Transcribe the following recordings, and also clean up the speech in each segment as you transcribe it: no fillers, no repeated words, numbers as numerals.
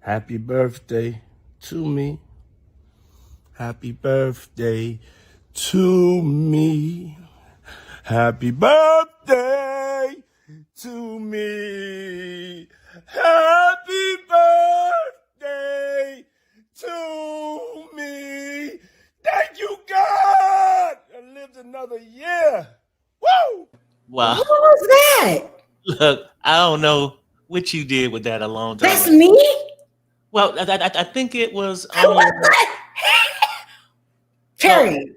Happy birthday to me. Happy birthday to me. Happy birthday to me. Happy birthday to me. Thank you, God. I lived another year. Woo! Wow. What was that? Look, I don't know what you did with that a long time That's ago. me? Well, I think it was on What your. the Well, Terry?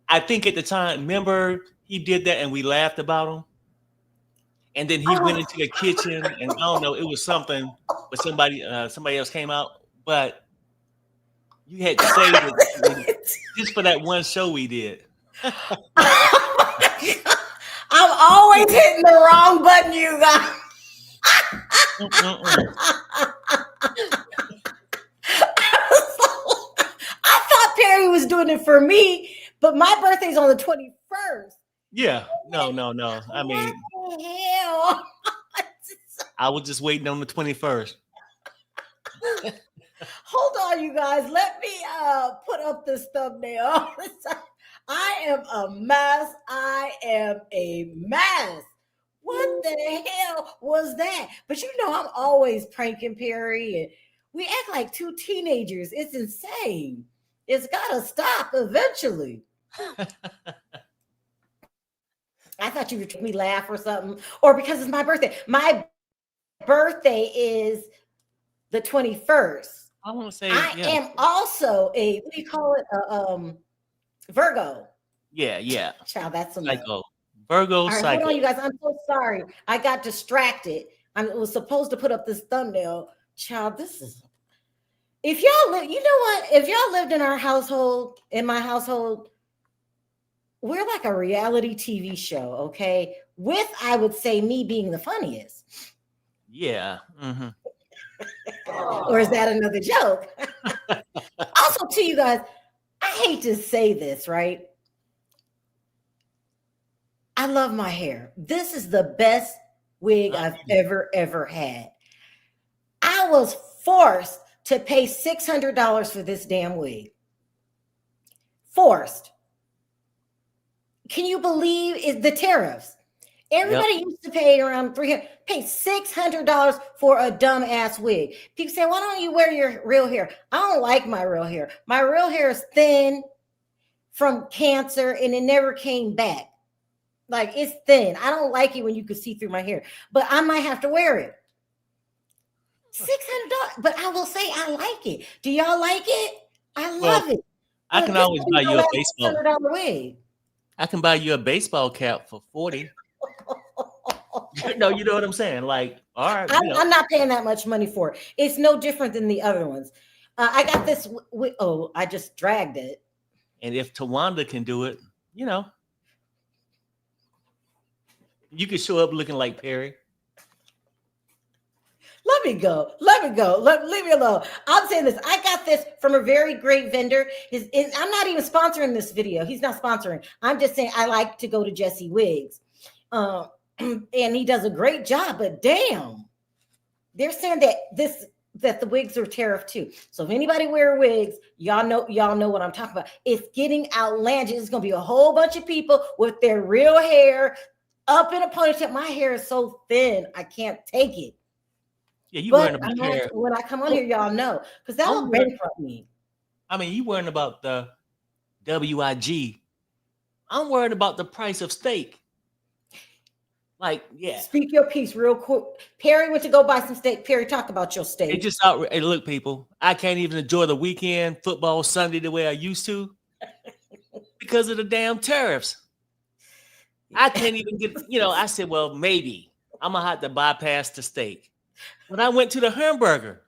I think at the time, remember he did that and we laughed about him, and then he went Oh, into the kitchen and I don't know, it was something, but somebody else came out, but you had saved it just for that one show we did. I'm always hitting the wrong button, you guys. Mm-mm-mm. I thought Perry was doing it for me, but my birthday's on the 21st. Yeah, no. I What mean, the hell? I was just waiting on the 21st. Hold on, you guys. Let me put up this thumbnail. I am a mess. I am a mess. What the hell was that? But you know, I'm always pranking Perry, and we act like two teenagers. It's insane. It's gotta stop eventually. I thought you would make me laugh or something, or because it's my birthday. My birthday is the 21st. I want to say, I yeah, am also a what do you call it? Virgo. yeah, Child, that's enough. psycho, Virgo, All right, hold psycho. on, you guys. I'm so sorry. I got distracted. I was supposed to put up this thumbnail. Child, this is if y'all live, you know what? If y'all lived in our household, in my household, we're like a reality TV show, okay? With I would say me being the funniest. Yeah. Mm-hmm. Or is that another joke? Also, to you guys, I hate to say this, right? I love my hair. This is the best wig I've ever had. I was forced to pay $600 for this damn wig. Forced. Can you believe the tariffs? Everybody used to pay around pay $600 for a dumbass wig. People say, why don't you wear your real hair? I don't like my real hair. My real hair is thin from cancer and it never came back. Like it's thin. I don't like it when you can see through my hair, but I might have to wear it. $600, but I will say I like it. Do y'all like it? I love it. I can always buy you a baseball. $600 wig. I can buy you a baseball cap for 40. No, you know what I'm saying? Like, all right. I'm not paying that much money for it. It's no different than the other ones. I got this. I just dragged it. And if Tawanda can do it, you can show up looking like Perry. Let me go. Leave me alone. I'm saying this. I got this from a very great vendor. I'm not even sponsoring this video. He's not sponsoring. I'm just saying I like to go to Jesse Wigs. And he does a great job, but damn, they're saying that the wigs are tariff too. So if anybody wear wigs, y'all know what I'm talking about. It's getting outlandish. It's gonna be a whole bunch of people with their real hair up in a ponytail. My hair is so thin, I can't take it. Yeah, you wearing about hair. When I come on here, y'all know, because that will bankrupt me. I mean, you worrying about the WIG. I'm worried about the price of steak. Like, yeah. Speak your piece real quick. Perry went to go buy some steak. Perry, talk about your steak. It just out. Hey, look, people, I can't even enjoy the weekend football Sunday the way I used to because of the damn tariffs. I can't even get, I said, well, maybe I'm going to have to bypass the steak. When I went to the hamburger,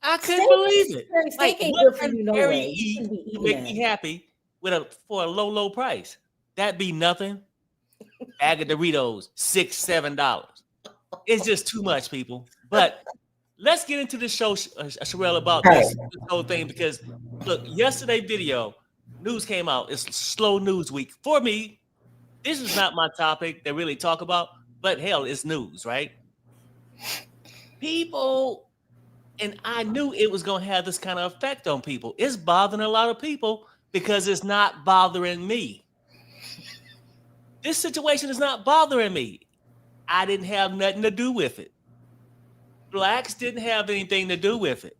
I couldn't believe it. Steak ain't what good for you, no Perry way. eat to make me happy for a low price? That'd be nothing. Bag of Doritos, $6-7. It's just too much, people. But let's get into the show, Sharrell, about this whole thing, because look, yesterday video news came out. It's slow news week for me. This is not my topic to really talk about, but hell, it's news, right? People And I knew it was going to have this kind of effect on people. It's bothering a lot of people because it's not bothering me. This situation is not bothering me. I didn't have nothing to do with it. Blacks didn't have anything to do with it.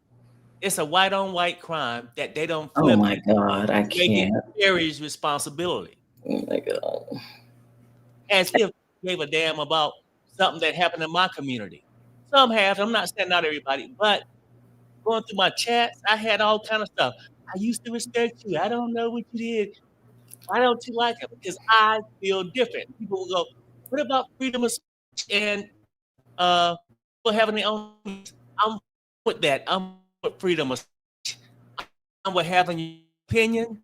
It's a white on white crime that they don't Oh flip my God, I make it can't. Terry's responsibility. Oh my God. As if they gave a damn about something that happened in my community. Some have. I'm not saying not everybody, but going through my chats, I had all kind of stuff. I used to respect you. I don't know what you did. Why don't you like it? Because I feel different. People will go, what about freedom of speech and people having their own? I'm with that. I'm with freedom of speech. I'm with having your opinion,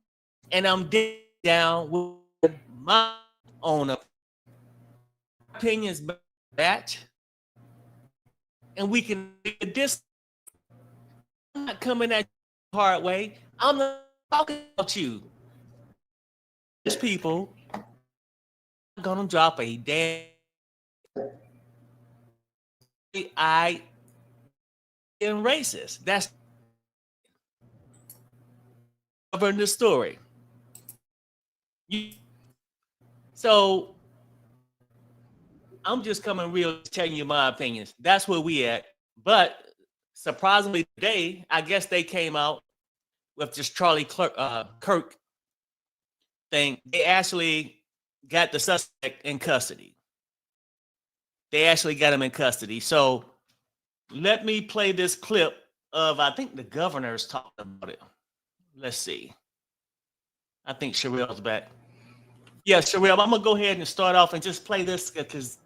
and I'm down with my own opinions that, and we can make this. I'm not coming at you the hard way. I'm not talking about you. These people are gonna drop a damn. I am racist. That's covering the story. So I'm just coming real, telling you my opinions. That's where we at. But surprisingly today, I guess they came out with this Charlie Kirk thing. They actually got the suspect in custody. They actually got him in custody. So let me play this clip of, I think the governor's talking about it. Let's see. I think Sharrell's back. Yeah, Sharrell, I'm going to go ahead and start off and just play this because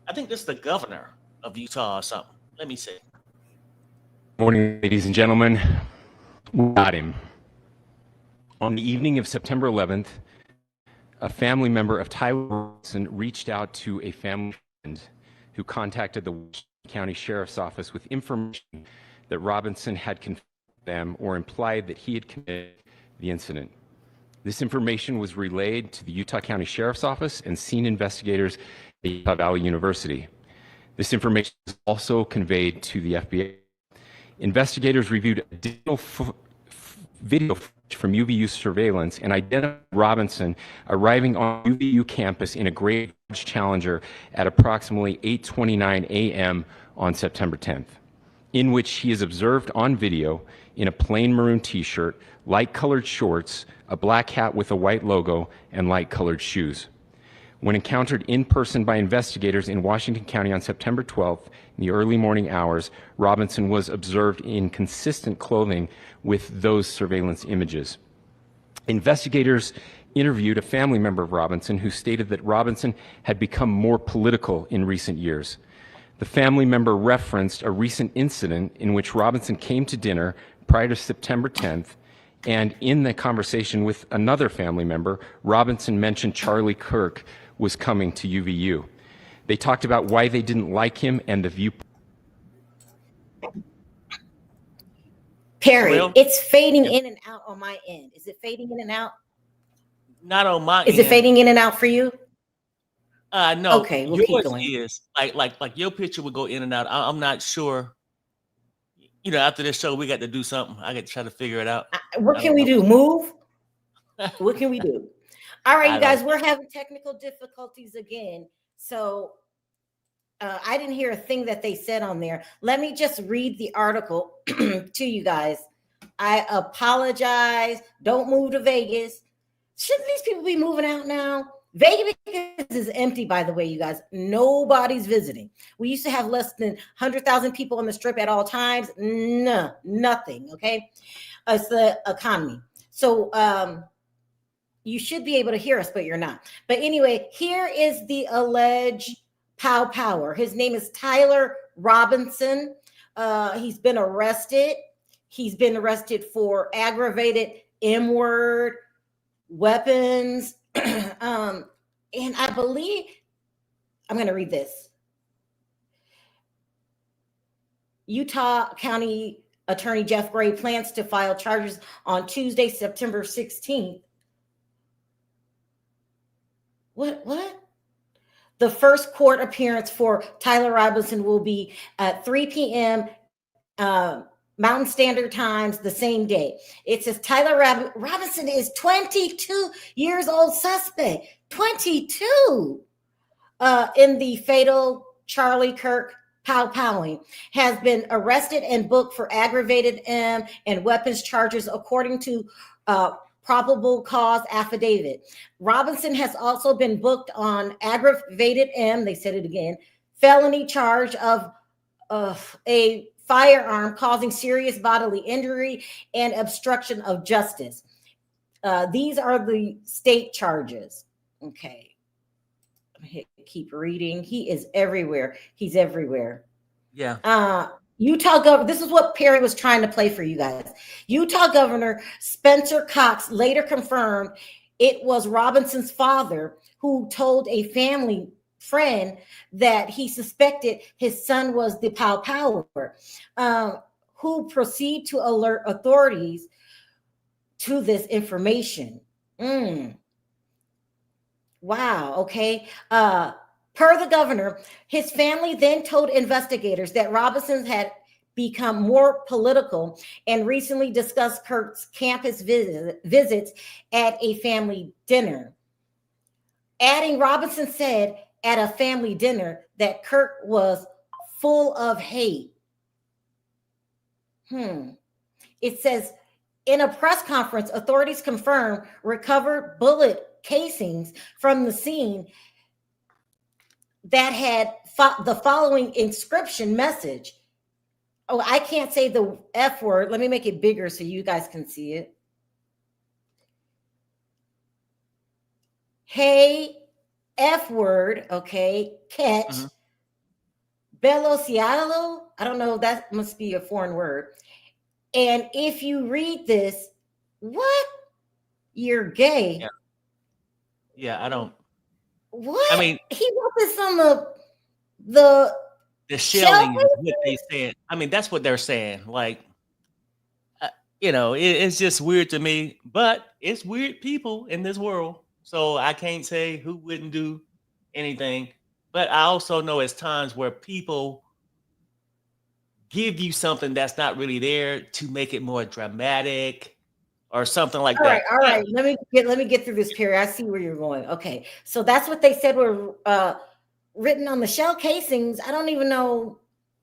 I think this is the governor of Utah or something. Let me see. Morning, ladies and gentlemen. We got him. On the evening of September 11th, a family member of Tyler Robinson reached out to a family friend who contacted the Washington County Sheriff's Office with information that Robinson had confessed them or implied that he had committed the incident. This information was relayed to the Utah County Sheriff's Office and scene investigators at Utah Valley University. This information was also conveyed to the FBI. Investigators reviewed additional video footage from UVU surveillance and identified Robinson arriving on UVU campus in a gray Challenger at approximately 8:29 a.m. on September 10th, in which he is observed on video in a plain maroon t-shirt, light-colored shorts, a black hat with a white logo, and light-colored shoes. When encountered in person by investigators in Washington County on September 12th, in the early morning hours, Robinson was observed in consistent clothing with those surveillance images. Investigators interviewed a family member of Robinson who stated that Robinson had become more political in recent years. The family member referenced a recent incident in which Robinson came to dinner prior to September 10th, and in the conversation with another family member, Robinson mentioned Charlie Kirk was coming to UVU. They talked about why they didn't like him and the view. Perry, Well, it's fading in and out on my end. Is it fading in and out? Not on my Is end. it fading in and out for you? No. Okay, we'll yours keep going. is like your picture would go in and out. I'm not sure. You know, after this show, we got to do something. I got to try to figure it out. What can we do? Move? What can we do? All right, you guys, we're having technical difficulties again. So I didn't hear a thing that they said on there. Let me just read the article to you guys. I apologize. Don't move to Vegas. Shouldn't these people be moving out now? Vegas is empty, by the way, you guys. Nobody's visiting. We used to have less than 100,000 people on the strip at all times. No, nothing, okay? It's the economy. So you should be able to hear us, but you're not. But anyway, here is the alleged power. His name is Tyler Robinson. He's been arrested. He's been arrested for aggravated M-word, weapons, and I believe, I'm going to read this. Utah County Attorney Jeff Gray plans to file charges on Tuesday, September 16th. What? The first court appearance for Tyler Robinson will be at 3 p.m. Mountain Standard Times the same day. It says Tyler Robinson is 22 years old suspect. 22 in the fatal Charlie Kirk powing, has been arrested and booked for aggravated M and weapons charges according to probable cause affidavit. Robinson has also been booked on aggravated M, they said it again, felony charge of a firearm causing serious bodily injury and obstruction of justice. These are the state charges. Okay. Keep reading. He is everywhere. He's everywhere. Yeah. Utah governor, this is what Perry was trying to play for you guys. Utah Governor Spencer Cox later confirmed it was Robinson's father who told a family friend that he suspected his son was the power, who proceed to alert authorities to this information. Wow. Okay. Per the governor, his family then told investigators that Robinson had become more political and recently discussed Kirk's campus visits at a family dinner. Adding, Robinson said at a family dinner that Kirk was full of hate. It says, in a press conference, authorities confirmed recovered bullet casings from the scene that had the following inscription message. Oh, I can't say the F word. Let me make it bigger so you guys can see it. Hey, F word, okay, catch. Velocialo, I don't know, that must be a foreign word. And if you read this, what? You're gay. Yeah, I don't. What? I mean, he wrote this on the shelling is what they said. I mean, that's what they're saying. Like, it's just weird to me. But it's weird people in this world, so I can't say who wouldn't do anything. But I also know it's times where people give you something that's not really there to make it more dramatic or something like that. All right. Let me get through this period. I see where you're going. Okay. So that's what they said were written on the shell casings. I don't even know.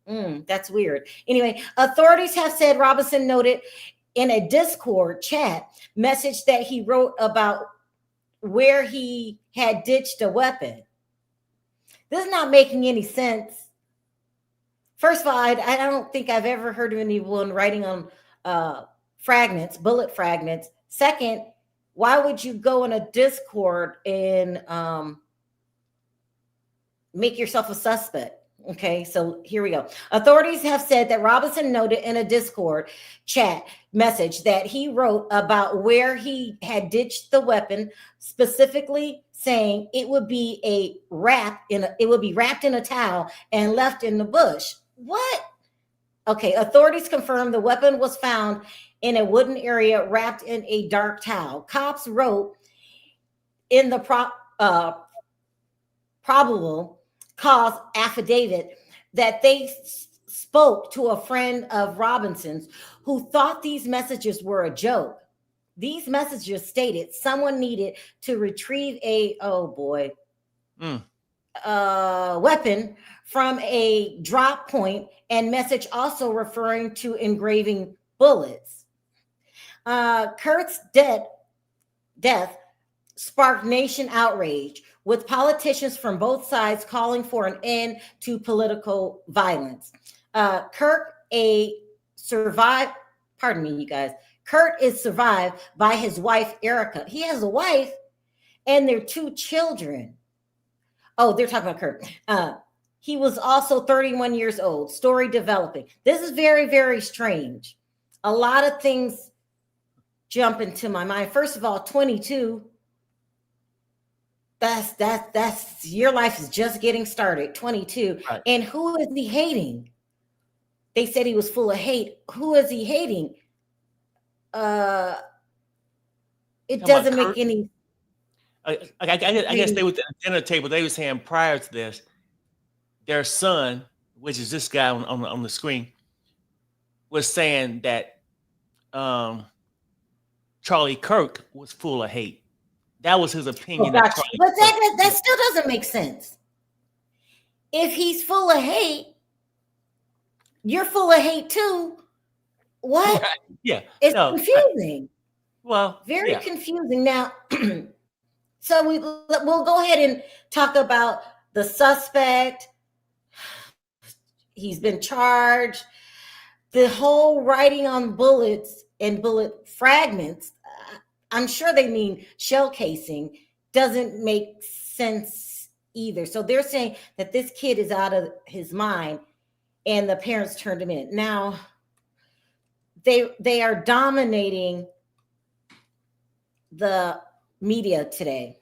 That's weird. Anyway, authorities have said Robinson noted in a Discord chat message that he wrote about where he had ditched a weapon. This is not making any sense. First of all, I don't think I've ever heard of anyone writing on bullet fragments. Second, why would you go in a Discord and make yourself a suspect? Okay, so here we go. Authorities have said that Robinson noted in a Discord chat message that he wrote about where he had ditched the weapon, specifically saying it would be wrapped in a towel and left in the bush. What? Okay, authorities confirmed the weapon was found in a wooden area wrapped in a dark towel. Cops wrote in the probable cause affidavit that they spoke to a friend of Robinson's who thought these messages were a joke. These messages stated someone needed to retrieve weapon from a drop point, and message also referring to engraving bullets. Kirk's death sparked nation outrage, with politicians from both sides calling for an end to political violence. Kirk is survived by his wife, Erica. He has a wife and their 2 children. Oh, they're talking about Kirk. He was also 31 years old. Story developing. This is very, very strange. A lot of things jump into my mind. First of all, 22. That's your life is just getting started. 22. Right. And who is he hating? They said he was full of hate. Who is he hating? It doesn't make any. I guess they were at the dinner table. They were saying prior to this, their son, which is this guy on the screen, was saying that Charlie Kirk was full of hate. That was his opinion. Oh, Of gotcha. Charlie But Kirk. that still doesn't make sense. If he's full of hate, you're full of hate too. What? Yeah. It's No, confusing. well, Very yeah. confusing. Now, so we'll go ahead and talk about the suspect. He's been charged. The whole writing on bullets and bullet fragments, I'm sure they mean shell casing, doesn't make sense either. So they're saying that this kid is out of his mind and the parents turned him in. Now, they are dominating the media today.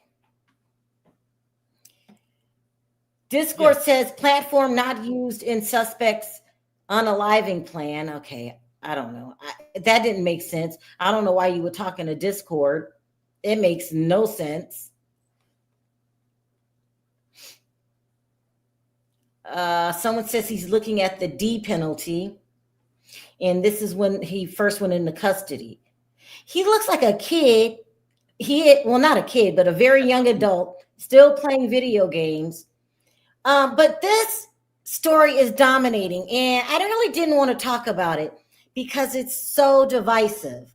Discord says platform not used in suspects unaliving plan. Okay, I don't know. That didn't make sense. I don't know why you would talk in a Discord. It makes no sense. Someone says he's looking at the D penalty. And this is when he first went into custody. He looks like a kid. Well, not a kid, but a very young adult, still playing video games. But this story is dominating, and I really didn't want to talk about it because it's so divisive.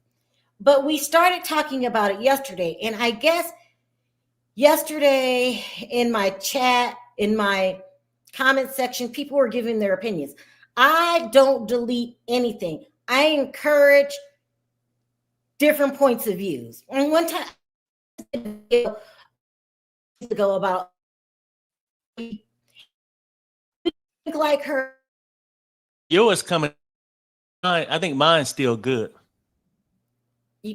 But we started talking about it yesterday, and I guess yesterday in my chat, in my comment section, people were giving their opinions. I don't delete anything. I encourage different points of views. And one time ago about like her. Yours coming. I think mine's still good.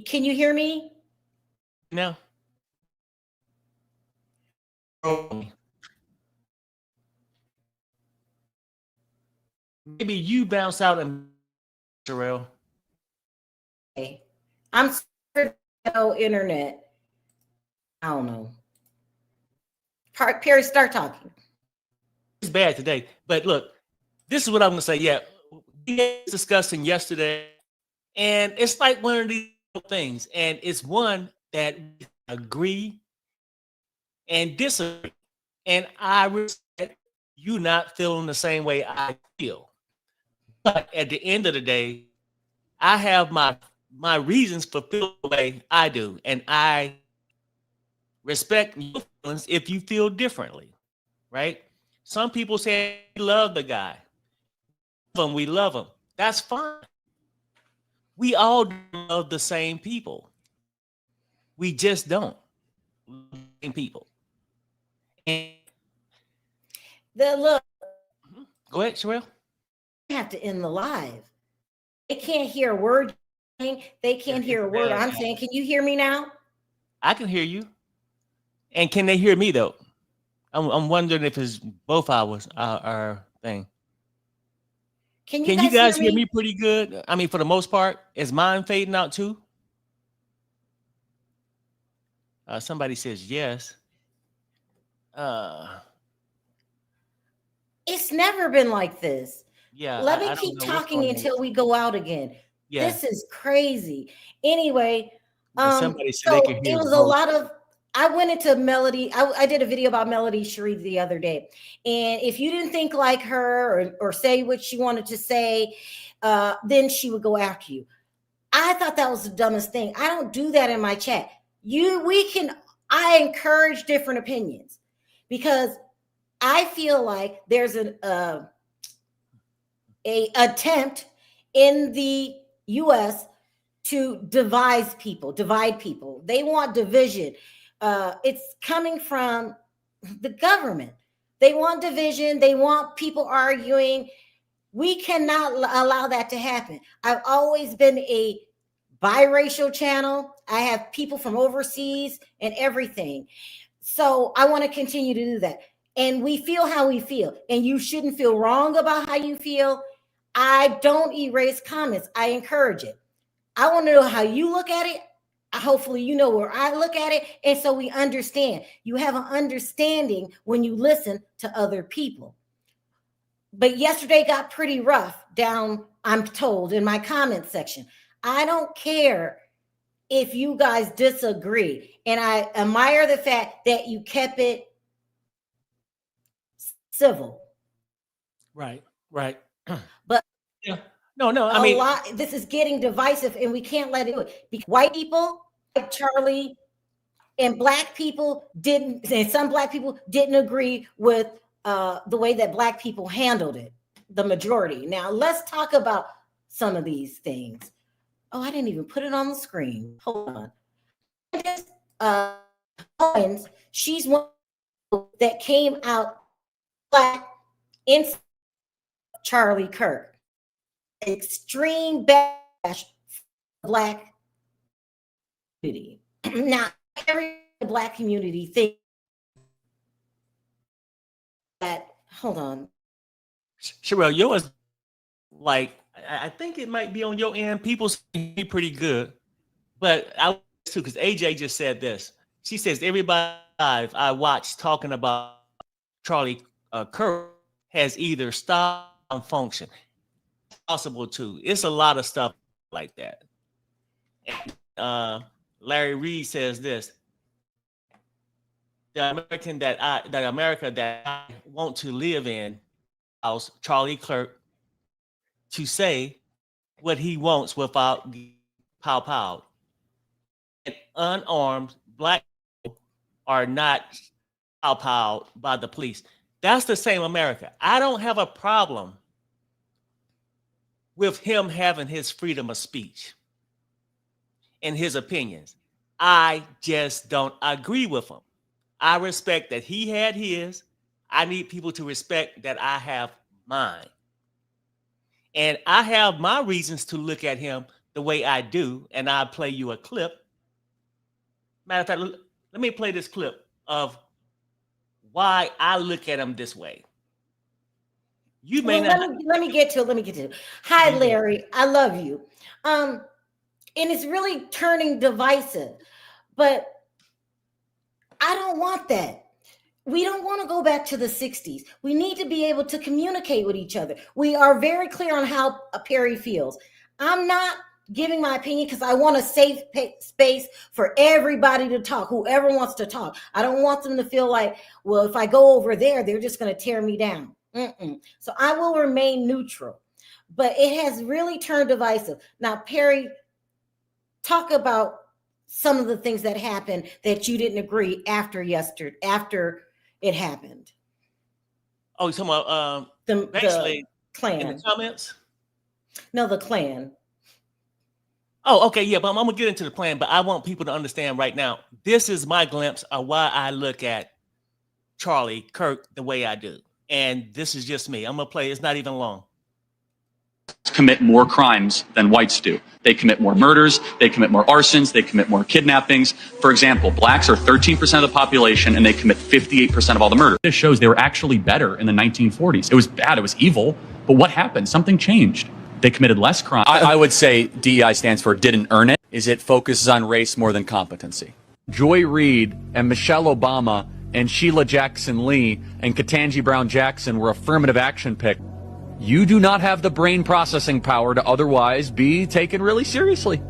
Can you hear me? No. Maybe you bounce out and Sharrell. I'm sorry, no internet. I don't know. Perry, start talking. It's bad today, but look, this is what I'm gonna say. Yeah, we were discussing yesterday, and it's like one of these things, and it's one that we agree and disagree, and I respect you not feeling the same way I feel. But at the end of the day, I have my reasons for feeling the way I do, and I respect your feelings if you feel differently, right? Some people say we love the guy. We love him. That's fine. We all love the same people. We just don't love the same people. And Look, go ahead, Sharrell. I have to end the live. They can't hear a word. They can't hear a word I'm saying. Can you hear me now? I can hear you. And can they hear me though? I'm wondering if it's both our thing. Can you guys hear me pretty good? I mean, for the most part, is mine fading out too? Somebody says yes. It's never been like this. Yeah. Let me keep talking until we go out again. Yeah. This is crazy. Anyway, somebody said so they can hear it was a lot of. I went into Melody. I did a video about Melody Sharif the other day. And if you didn't think like her or say what she wanted to say, then she would go after you. I thought that was the dumbest thing. I don't do that in my chat. I encourage different opinions because I feel like there's an attempt in the US to divide people. They want division. It's coming from the government. They want division. They want people arguing. We cannot allow that to happen. I've always been a biracial channel. I have people from overseas and everything. So I want to continue to do that. And we feel how we feel. And you shouldn't feel wrong about how you feel. I don't erase comments. I encourage it. I want to know how you look at it. Hopefully you know where I look at it. And so we understand. You have an understanding when you listen to other people. But yesterday got pretty rough down, I'm told, in my comment section. I don't care if you guys disagree. And I admire the fact that you kept it civil. Right. But yeah. No, I mean, this is getting divisive and we can't let it do it. Because white people like Charlie and black people didn't, and some black people didn't agree with the way that black people handled it, the majority. Now let's talk about some of these things. Oh, I didn't even put it on the screen. Hold on. Owens, she's one that came out black in Charlie Kirk. Extreme backlash black community. Now, every black community thinks that, hold on. Sharrell, yours, like, I think it might be on your end. People see pretty good, but I too, because AJ just said this. She says everybody I watched talking about Charlie Kirk has either stopped or function. Possible too. It's a lot of stuff like that. And, Larry Reed says this: the America that I want to live in, allows Charlie Kirk to say what he wants without pow. And unarmed black people are not pow by the police. That's the same America. I don't have a problem with him having his freedom of speech and his opinions. I just don't agree with him. I respect that he had his. I need people to respect that I have mine. And I have my reasons to look at him the way I do, and I'll play you a clip. Matter of fact, let me play this clip of why I look at him this way. You may not. Let me get to it. Hi, Larry. I love you. And it's really turning divisive, but I don't want that. We don't want to go back to the 60s. We need to be able to communicate with each other. We are very clear on how Perry feels. I'm not giving my opinion because I want a safe space for everybody to talk, whoever wants to talk. I don't want them to feel like, well, if I go over there, they're just going to tear me down. So I will remain neutral, but it has really turned divisive. Now, Perry, talk about some of the things that happened that you didn't agree after it happened. Oh, you're talking about the Klan. In the comments? No, the Klan. Oh, okay, yeah, but I'm gonna get into the plan, but I want people to understand right now, this is my glimpse of why I look at Charlie Kirk the way I do. And this is just me. I'm gonna play, it's not even long. Commit more crimes than whites do. They commit more murders, they commit more arsons, they commit more kidnappings. For example, blacks are 13% of the population and they commit 58% of all the murders. This shows they were actually better in the 1940s. It was bad, it was evil, but what happened? Something changed. They committed less crime. I would say DEI stands for didn't earn it. Is it focuses on race more than competency. Joy Reid and Michelle Obama and Sheila Jackson Lee and Ketanji Brown Jackson were affirmative action picked. You do not have the brain processing power to otherwise be taken really seriously.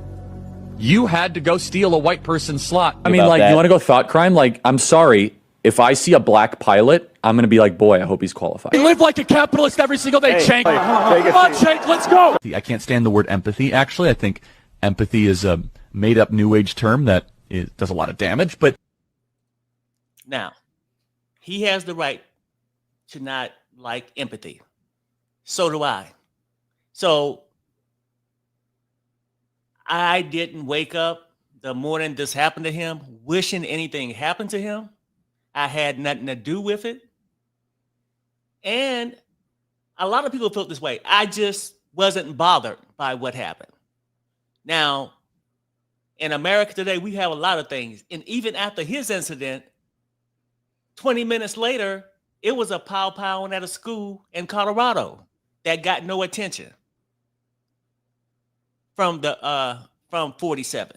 You had to go steal a white person's slot. I mean, like, you want to go thought crime? Like, I'm sorry. If I see a black pilot, I'm going to be like, boy, I hope he's qualified. We live like a capitalist every single day, Cenk. Come on, Cenk, let's go. I can't stand the word empathy, actually. I think empathy is a made-up New Age term that does a lot of damage. But now, he has the right to not like empathy. So do I. So I didn't wake up the morning this happened to him wishing anything happened to him. I had nothing to do with it. And a lot of people felt this way. I just wasn't bothered by what happened. Now, in America today, we have a lot of things. And even after his incident, 20 minutes later, it was a pow-powing at a school in Colorado that got no attention from 47.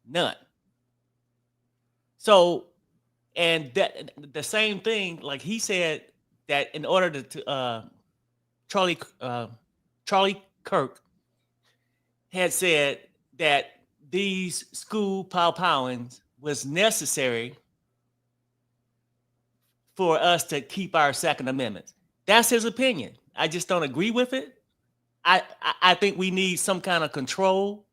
None. So, and that the same thing, like he said, that in order to Charlie Kirk had said that these school powwowings was necessary for us to keep our Second Amendment. That's his opinion. I just don't agree with it. I think we need some kind of control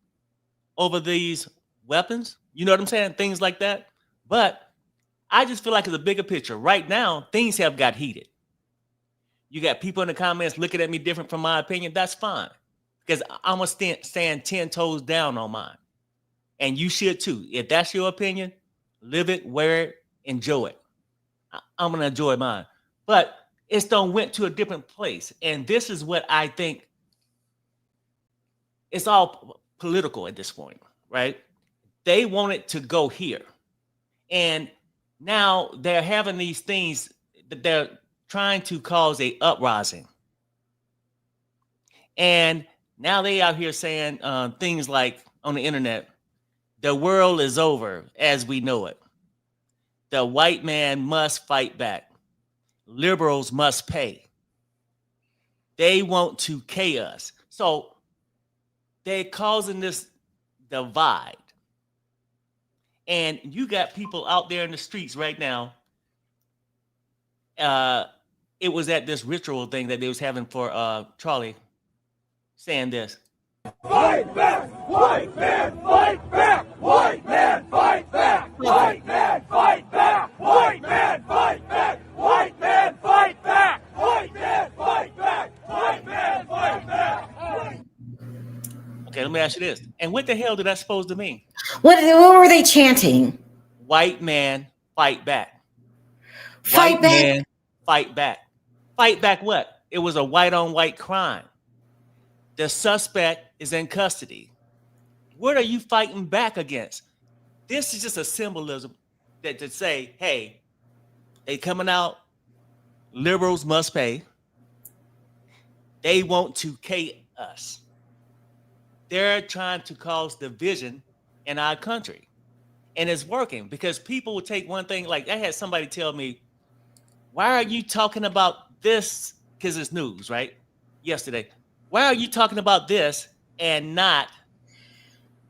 over these weapons. You know what I'm saying? Things like that. But I just feel like it's a bigger picture. Right now, things have got heated. You got people in the comments looking at me different from my opinion. That's fine. Because I'm going to stand 10 toes down on mine. And you should too. If that's your opinion, live it, wear it, enjoy it. I'm going to enjoy mine. But it's done went to a different place. And this is what I think. It's all political at this point, right? They want it to go here. And now they're having these things that they're trying to cause a uprising. And now they out here saying things like on the internet, the world is over as we know it. The white man must fight back. Liberals must pay. They want to chaos. So they're causing this divide. And you got people out there in the streets right now. It was at this ritual thing that they was having for Charlie saying this. Fight back! White man, fight back! White man, fight back! White man, fight back! White man, fight back! White man, fight back! White man, fight back! White man, fight back! Okay, let me ask you this. And what the hell did that supposed to mean? What were they chanting? White man, fight back. Fight White back. man, fight back. Fight back what? It was a white on white crime. The suspect is in custody. What are you fighting back against? This is just a symbolism that to say, hey, they coming out, liberals must pay. They want to K us. They're trying to cause division in our country. And it's working because people will take one thing, like I had somebody tell me, why are you talking about this? Because it's news, right? Yesterday. Why are you talking about this and not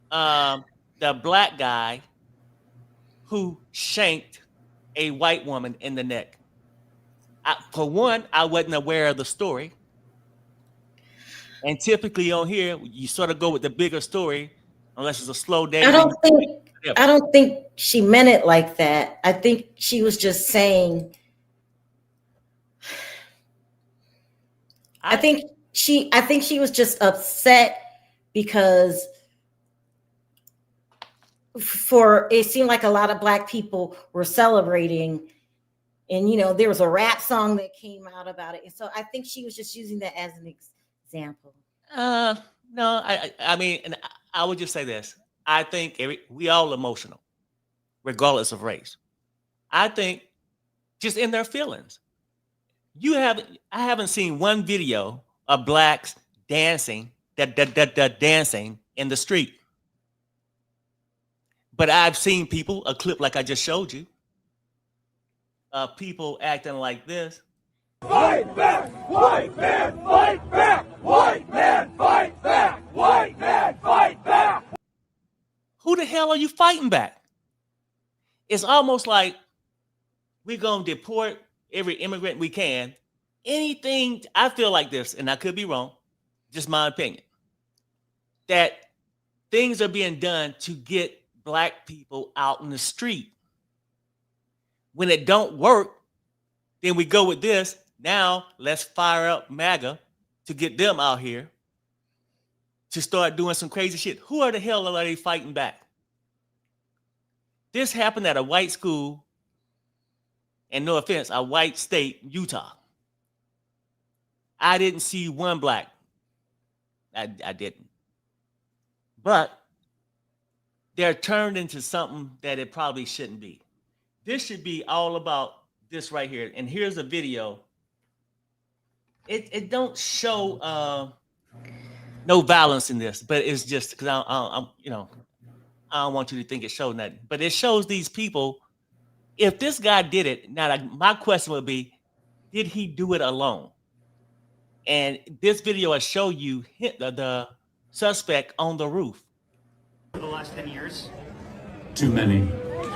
the black guy who shanked a white woman in the neck? For one, I wasn't aware of the story. And typically on here, you sort of go with the bigger story, unless it's a slow day. I don't think she meant it like that. I think she was just saying. I think she was just upset because it seemed like a lot of black people were celebrating, and there was a rap song that came out about it, and so I think she was just using that as an example. No, I mean, and I would just say this. I think we all emotional, regardless of race. I think just in their feelings. I haven't seen one video of blacks dancing, dancing in the street. But I've seen people, a clip like I just showed you, people acting like this. Fight back! White man, fight back! White man, fight back! White man, fight back! Who the hell are you fighting back? It's almost like we're going to deport every immigrant we can. Anything, I feel like this, and I could be wrong, just my opinion, that things are being done to get black people out in the street. When it don't work, then we go with this. Now let's fire up MAGA to get them out here to start doing some crazy shit. Who are the hell are they fighting back? This happened at a white school, and no offense, a white state, Utah. I didn't see one black. I didn't. But they're turned into something that it probably shouldn't be. This should be all about this right here. And here's a video. It don't show no violence in this, but it's just because I don't want you to think it showed nothing. But it shows these people. If this guy did it, now my question would be, did he do it alone? And this video will show you the suspect on the roof. For the last 10 years? Too many. It's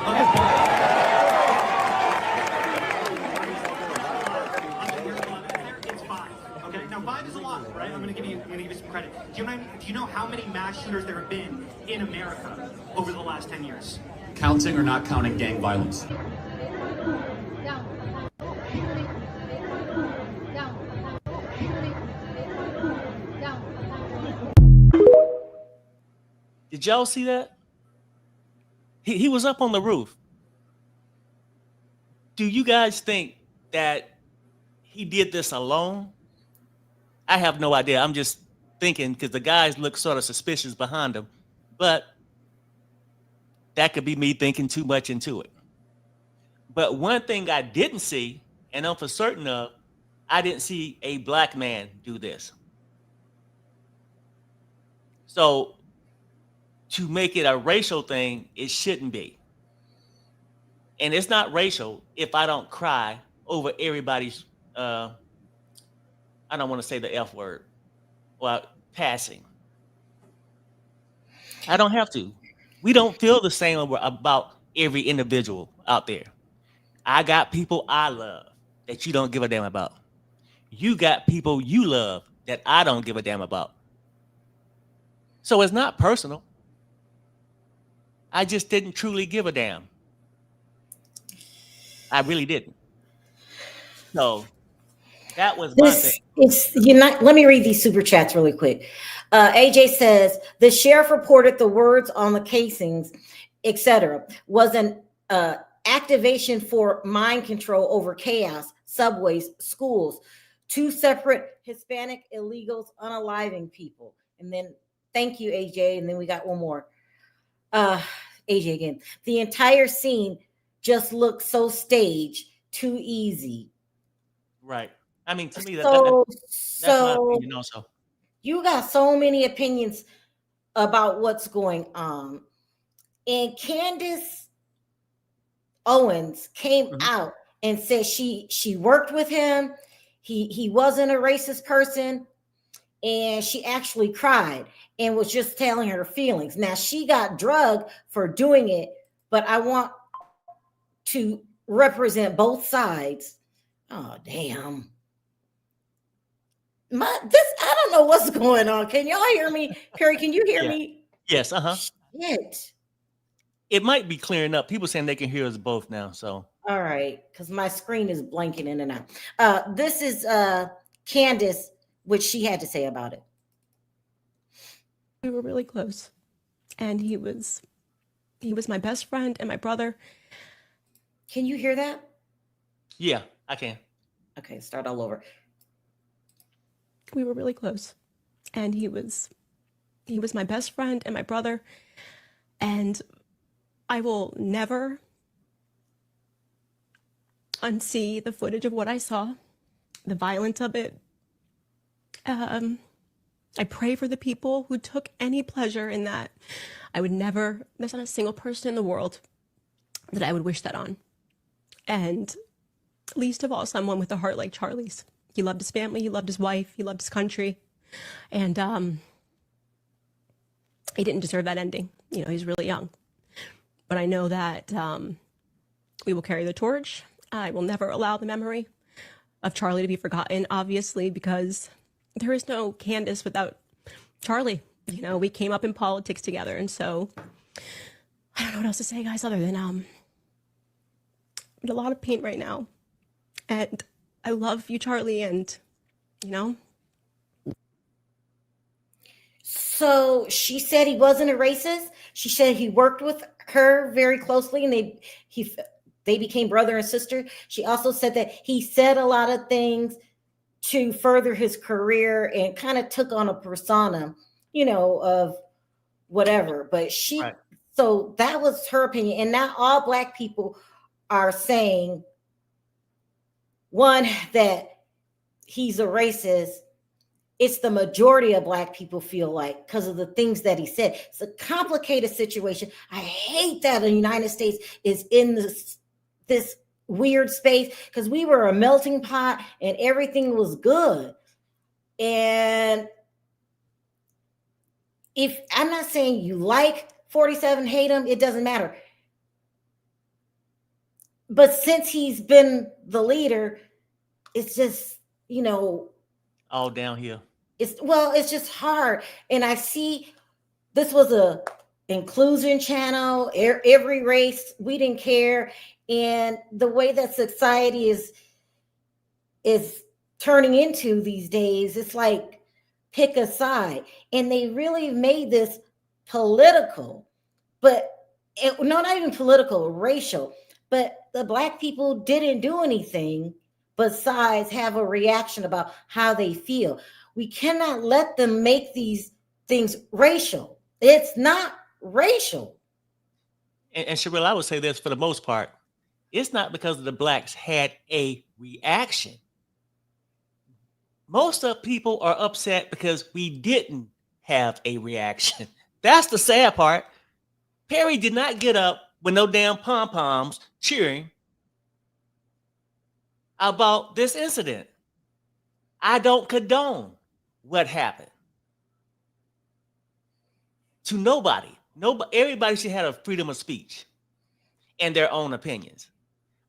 5. Okay, now 5 is a lot, right? I'm gonna give you some credit. Do you know how many mass shooters there have been in America over the last 10 years? Counting or not counting gang violence? Did y'all see that? He was up on the roof. Do you guys think that he did this alone? I have no idea. I'm just thinking because the guys look sort of suspicious behind him, but that could be me thinking too much into it. But one thing I didn't see, and I'm for certain of, I didn't see a black man do this. So to make it a racial thing, it shouldn't be. And it's not racial if I don't cry over everybody's, I don't want to say the F word, well, passing. I don't have to. We don't feel the same about every individual out there. I got people I love that you don't give a damn about. You got people you love that I don't give a damn about. So it's not personal. I just didn't truly give a damn. I really didn't. So that was my thing. Let me read these super chats really quick. AJ says the sheriff reported the words on the casings, etc., was an activation for mind control over chaos, subways, schools, 2 separate Hispanic illegals unaliving people. And then thank you, AJ. And then we got one more. AJ again. The entire scene just looks so staged, too easy. Right. I mean, to me, that's my opinion also. You got so many opinions about what's going on. And Candace Owens came out and said she worked with him. He wasn't a racist person. And she actually cried and was just telling her feelings. Now, she got drugged for doing it, but I want to represent both sides. Oh, damn. I don't know what's going on. Can y'all hear me? Perry, can you hear me? Yes, Shit. It might be clearing up. People saying they can hear us both now. So all right, because my screen is blanking in and out. This is Candace, which she had to say about it. We were really close, and he was my best friend and my brother. Can you hear that? Yeah, I can. Okay, start all over. We were really close, and he was my best friend and my brother, and I will never unsee the footage of what I saw, the violence of it. I pray for the people who took any pleasure in that. I would never, there's not a single person in the world that I would wish that on. And least of all, someone with a heart like Charlie's. He loved his family, he loved his wife, he loved his country. And he didn't deserve that ending. You know, he's really young. But I know that we will carry the torch. I will never allow the memory of Charlie to be forgotten, obviously, because there is no Candace without Charlie. You know, we came up in politics together. And so I don't know what else to say, guys, other than I'm in a lot of pain right now. And I love you, Charlie, and, you know. So she said he wasn't a racist. She said he worked with her very closely, and they became brother and sister. She also said that he said a lot of things to further his career and kind of took on a persona, you know, of whatever. But so that was her opinion. And now all Black people are saying, one, that he's a racist. It's the majority of Black people feel like, because of the things that he said. It's a complicated situation. I hate that the United States is in this weird space, because we were a melting pot and everything was good. And if I'm not saying you like 47, hate him, it doesn't matter. But since he's been the leader, it's just, all downhill. It's just hard. And I see this was a inclusion channel, every race, we didn't care. And the way that society is turning into these days, it's like pick a side. And they really made this political, but not even political, racial. But the Black people didn't do anything besides have a reaction about how they feel. We cannot let them make these things racial. It's not racial. And Sharrell, I would say this for the most part. It's not because the Blacks had a reaction. Most of people are upset because we didn't have a reaction. That's the sad part. Perry did not get up with no damn pom-poms cheering about this incident. I don't condone what happened. To nobody. Everybody should have a freedom of speech and their own opinions.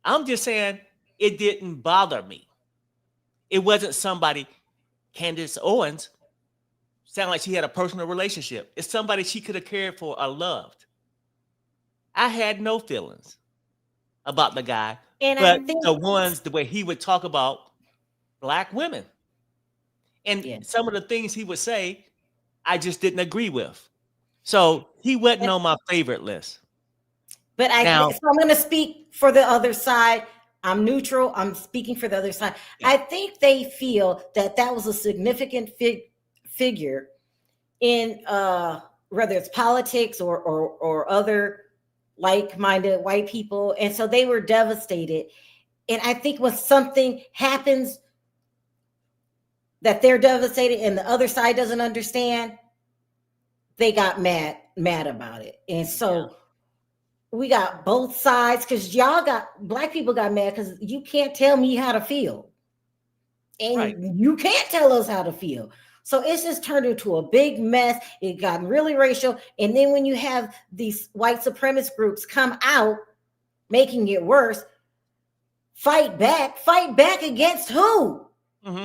I'm just saying it didn't bother me. It wasn't somebody, Candace Owens, sounded like she had a personal relationship. It's somebody she could have cared for or loved. I had no feelings about the guy, but the way he would talk about Black women. And some of the things he would say, I just didn't agree with. So he wasn't on my favorite list. But so I'm going to speak for the other side. I'm neutral. I'm speaking for the other side. Yeah. I think they feel that was a significant figure in whether it's politics or other like-minded white people. And so they were devastated. And I think when something happens that they're devastated and the other side doesn't understand, they got mad about it. And so we got both sides, because Black people got mad because you can't tell me how to feel. And you can't tell us how to feel. So it's just turned into a big mess. It got really racial. And then when you have these white supremacist groups come out, making it worse, fight back against who? Mm-hmm.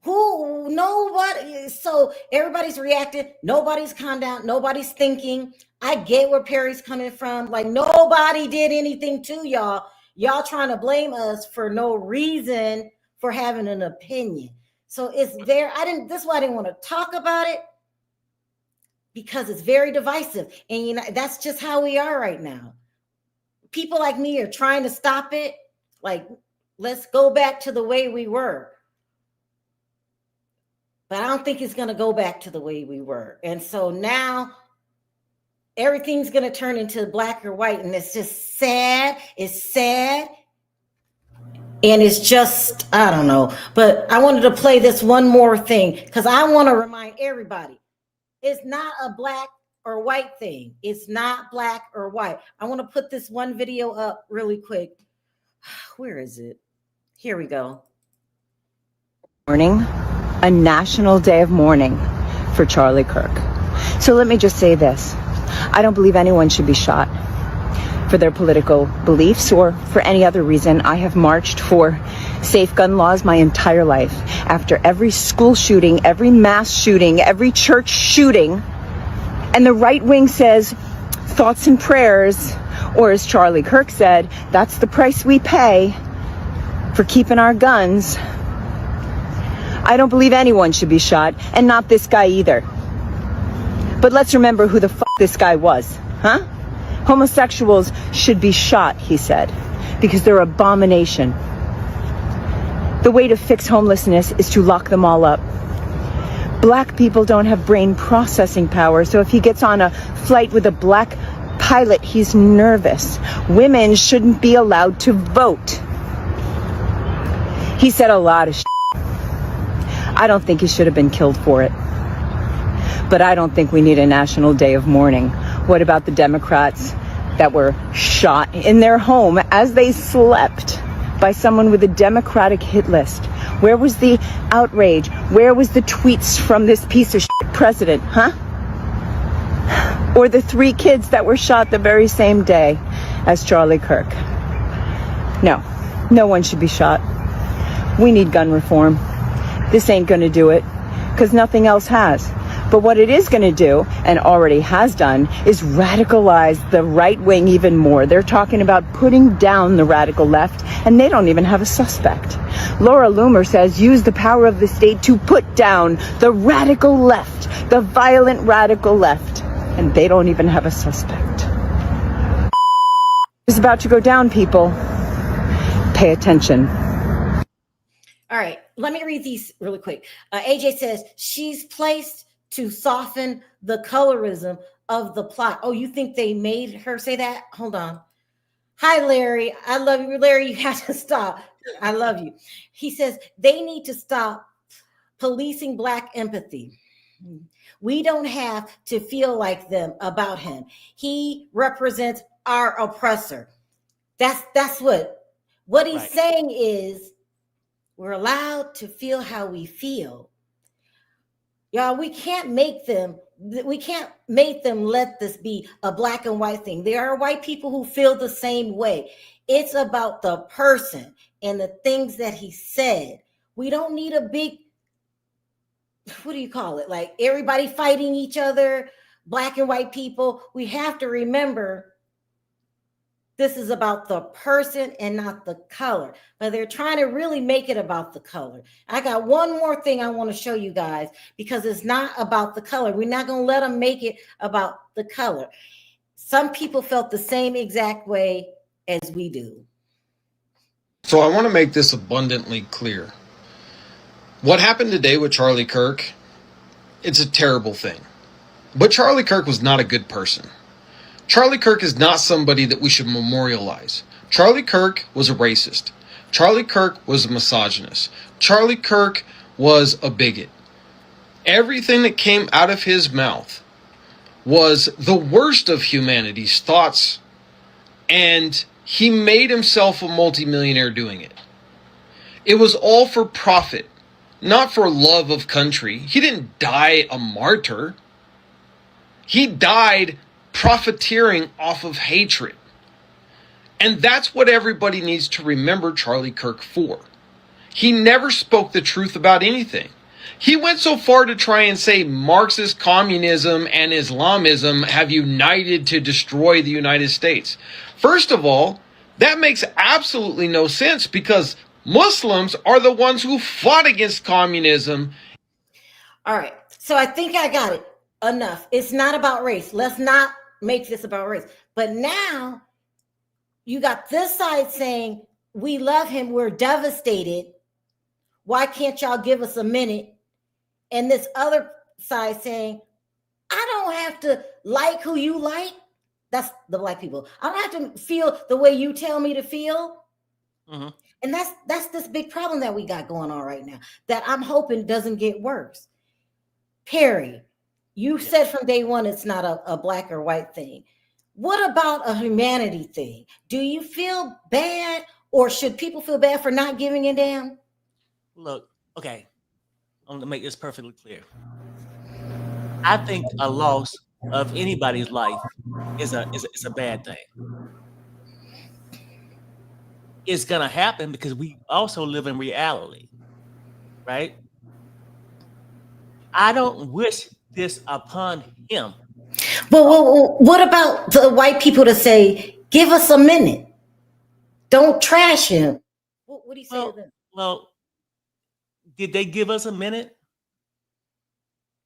Who? Nobody. So everybody's reacted. Nobody's calmed down. Nobody's thinking. I get where Perry's coming from. Like, nobody did anything to y'all. Y'all trying to blame us for no reason for having an opinion. So it's that's why I didn't want to talk about it, because it's very divisive. And that's just how we are right now. People like me are trying to stop it. Like, let's go back to the way we were. But I don't think it's going to go back to the way we were. And so now everything's going to turn into black or white. And it's just sad. It's sad. And it's just, I don't know. But I wanted to play this one more thing, because I want to remind everybody, it's not a black or white thing. It's not black or white. I want to put this one video up really quick. Where is it? Here we go. Morning, a national day of mourning for Charlie Kirk. So let me just say this. I don't believe anyone should be shot for their political beliefs or for any other reason. I have marched for safe gun laws my entire life. After every school shooting, every mass shooting, every church shooting, and the right wing says thoughts and prayers, or as Charlie Kirk said, that's the price we pay for keeping our guns. I don't believe anyone should be shot, and not this guy either. But let's remember who the fuck this guy was, huh? Homosexuals should be shot, he said, because they're an abomination. The way to fix homelessness is to lock them all up. Black people don't have brain processing power, so if he gets on a flight with a black pilot, he's nervous. Women shouldn't be allowed to vote. He said a lot of shit. I don't think he should have been killed for it. But I don't think we need a national day of mourning. What about the Democrats that were shot in their home as they slept by someone with a Democratic hit list? Where was the outrage? Where was the tweets from this piece of shit president, huh? Or the 3 kids that were shot the very same day as Charlie Kirk? No, no one should be shot. We need gun reform. This ain't gonna do it, because nothing else has. But what it is going to do, and already has done, is radicalize the right wing even more. They're talking about putting down the radical left, and they don't even have a suspect. Laura Loomer says use the power of the state to put down the radical left, the violent radical left, and they don't even have a suspect. It's about to go down, people. Pay attention. All right, let me read these really quick. AJ says she's placed to soften the colorism of the plot. Oh, you think they made her say that? Hold on. Hi, Larry. I love you. Larry, you have to stop. I love you. He says they need to stop policing Black empathy. We don't have to feel like them about him. He represents our oppressor. That's what he's saying is we're allowed to feel how we feel. Y'all, we can't make them let this be a black and white thing. There are white people who feel the same way. It's about the person and the things that he said. We don't need a big, what do you call it? Like everybody fighting each other, black and white people. We have to remember this is about the person and not the color. But they're trying to really make it about the color. I got one more thing I want to show you guys because it's not about the color. We're not going to let them make it about the color. Some people felt the same exact way as we do. So I want to make this abundantly clear. What happened today with Charlie Kirk, it's a terrible thing. But Charlie Kirk was not a good person. Charlie Kirk is not somebody that we should memorialize. Charlie Kirk was a racist. Charlie Kirk was a misogynist. Charlie Kirk was a bigot. Everything that came out of his mouth was the worst of humanity's thoughts, and he made himself a multimillionaire doing it. It was all for profit, not for love of country. He didn't die a martyr. He died profiteering off of hatred. And that's what everybody needs to remember Charlie Kirk for. He never spoke the truth about anything. He went so far to try and say Marxist communism and Islamism have united to destroy the United States. First of all, that makes absolutely no sense because Muslims are the ones who fought against communism. All right, so I think I got it. Enough. It's not about race. Let's not make this about race. But now you got this side saying, we love him, we're devastated. Why can't y'all give us a minute? And this other side saying, I don't have to like who you like. That's the black people. I don't have to feel the way you tell me to feel. Mm-hmm. And that's this big problem that we got going on right now that I'm hoping doesn't get worse. Perry, you said from day one it's not a black or white thing. What about a humanity thing? Do you feel bad or should people feel bad for not giving a damn? Look, okay, I'm going to make this perfectly clear. I think a loss of anybody's life is a bad thing. It's going to happen because we also live in reality, right? I don't wish this upon him. But what about the white people to say, give us a minute? Don't trash him. What do you say to them? Well, did they give us a minute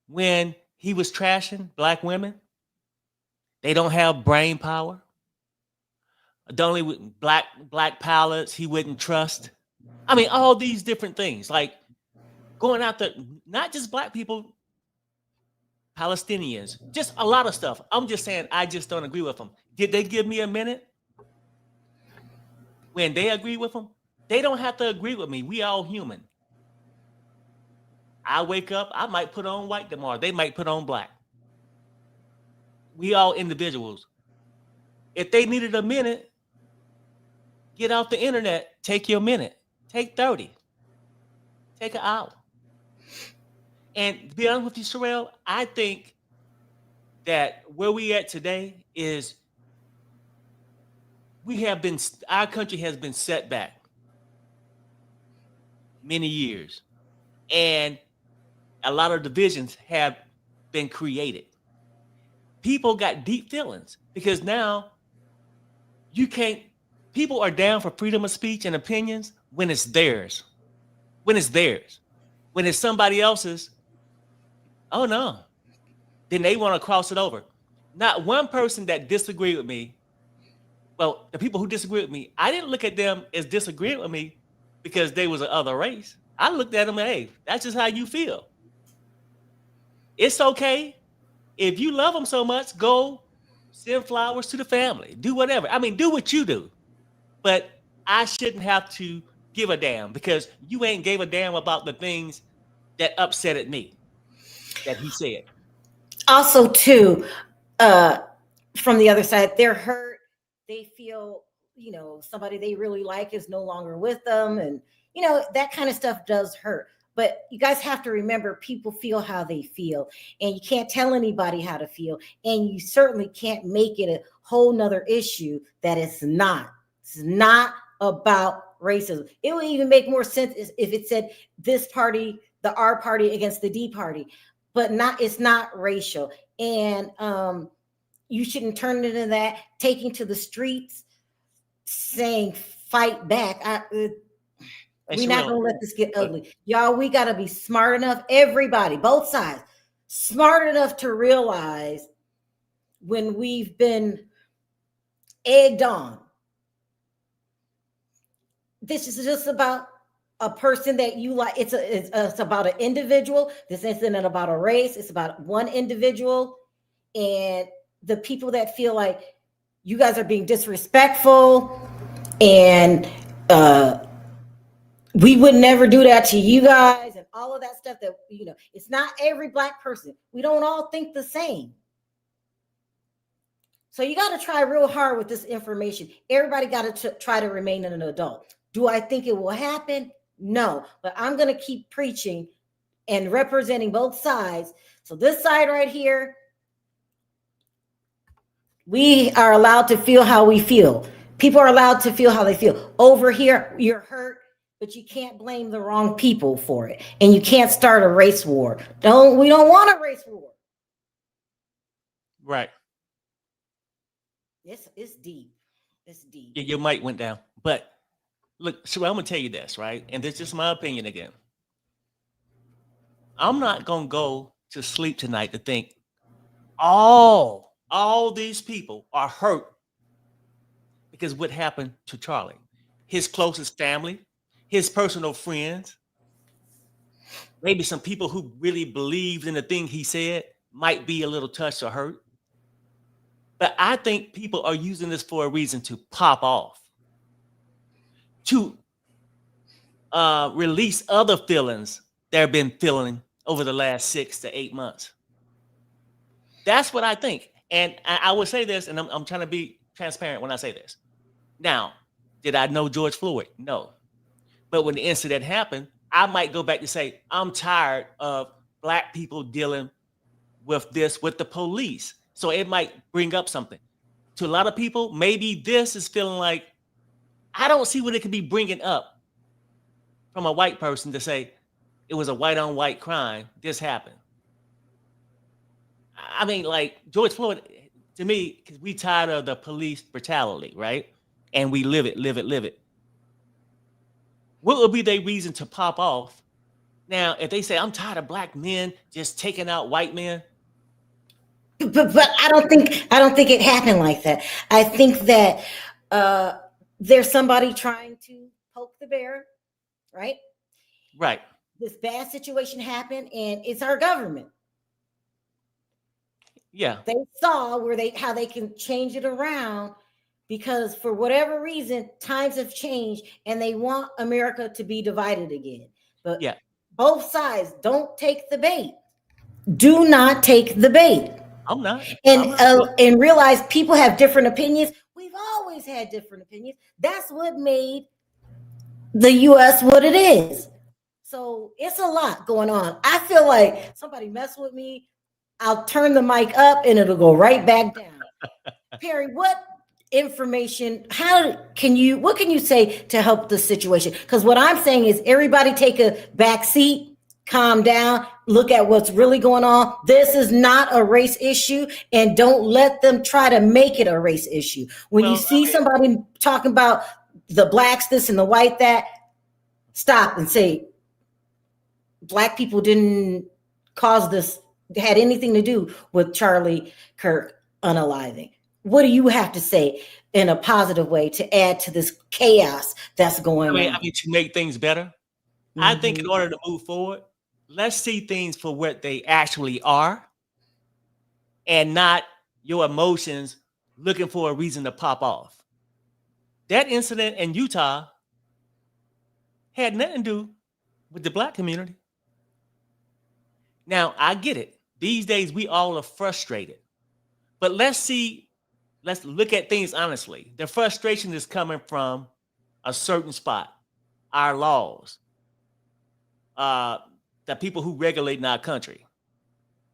when he was trashing black women? They don't have brain power. The only black pilots he wouldn't trust. I mean, all these different things, like going out there, not just black people, Palestinians, just a lot of stuff. I'm just saying, I just don't agree with them. Did they give me a minute when they agree with them? They don't have to agree with me. We all human. I wake up, I might put on white tomorrow. They might put on black. We all individuals. If they needed a minute, get off the internet, take your minute, take 30, take an hour. And to be honest with you, Sharrell, I think that where we at today is our country has been set back many years, and a lot of divisions have been created. People got deep feelings because now people are down for freedom of speech and opinions when it's theirs. When it's somebody else's, oh no, then they want to cross it over. Not one person that disagreed with me. Well, the people who disagree with me, I didn't look at them as disagreeing with me because they was another race. I looked at them and, hey, that's just how you feel. It's okay. If you love them so much, go send flowers to the family. Do whatever. I mean, do what you do. But I shouldn't have to give a damn because you ain't gave a damn about the things that upsetted me that he said. Also, too, from the other side, they're hurt. They feel, somebody they really like is no longer with them. And, that kind of stuff does hurt. But you guys have to remember, people feel how they feel. And you can't tell anybody how to feel. And you certainly can't make it a whole nother issue that it's not. It's not about racism. It would even make more sense if it said this party, the R party against the D party. But it's not racial. And you shouldn't turn it into that, taking to the streets, saying fight back. We're not going to let this get ugly. Y'all, we got to be smart enough, everybody, both sides, smart enough to realize when we've been egged on. This is just about a person that you like. It's about an individual. This isn't about a race. It's about one individual. And the people that feel like you guys are being disrespectful and we would never do that to you guys and all of that stuff that, it's not every Black person. We don't all think the same. So you got to try real hard with this information. Everybody got to try to remain an adult. Do I think it will happen? No, but I'm going to keep preaching and representing both sides. So this side right here, we are allowed to feel how we feel. People are allowed to feel how they feel. Over here, you're hurt, but you can't blame the wrong people for it. And you can't start a race war. We don't want a race war. Right. It's deep. It's deep. Yeah, your mic went down. But look, so I'm going to tell you this, right? And this is just my opinion again. I'm not going to go to sleep tonight to think all these people are hurt because what happened to Charlie, his closest family, his personal friends, maybe some people who really believed in the thing he said might be a little touched or hurt. But I think people are using this for a reason to pop off, to release other feelings they've been feeling over the last 6 to 8 months. That's what I think. And I will say this, and I'm trying to be transparent when I say this. Now, did I know George Floyd? No. But when the incident happened, I might go back to say, I'm tired of Black people dealing with this with the police. So it might bring up something. To a lot of people, maybe this is feeling like, I don't see what it could be bringing up from a white person to say it was a white on white crime. This happened. I mean, like George Floyd, to me, because we tired of the police brutality, right? And we live it. What would be their reason to pop off? Now, if they say, I'm tired of Black men just taking out white men. But I don't think it happened like that. I think that there's somebody trying to poke the bear, right? Right. This bad situation happened, and it's our government. Yeah. They saw how they can change it around because for whatever reason, times have changed and they want America to be divided again. But yeah, both sides don't take the bait. Do not take the bait. I'm not. And realize people have different opinions. We've always had different opinions. That's what made the U.S. what it is. So it's a lot going on. I feel like somebody mess with me, I'll turn the mic up and it'll go right back down. Perry, what information, what can you say to help the situation? Because what I'm saying is everybody take a back seat, calm down, look at what's really going on. This is not a race issue, and don't let them try to make it a race issue. When you see somebody talking about the blacks this and the white that, stop and say, Black people didn't cause this, had anything to do with Charlie Kirk unaliving. What do you have to say in a positive way to add to this chaos that's going on? I mean, to make things better, I think in order to move forward, let's see things for what they actually are and not your emotions looking for a reason to pop off. That incident in Utah had nothing to do with the Black community. Now, I get it. These days, we all are frustrated. But let's look at things honestly. The frustration is coming from a certain spot, our laws, the people who regulate in our country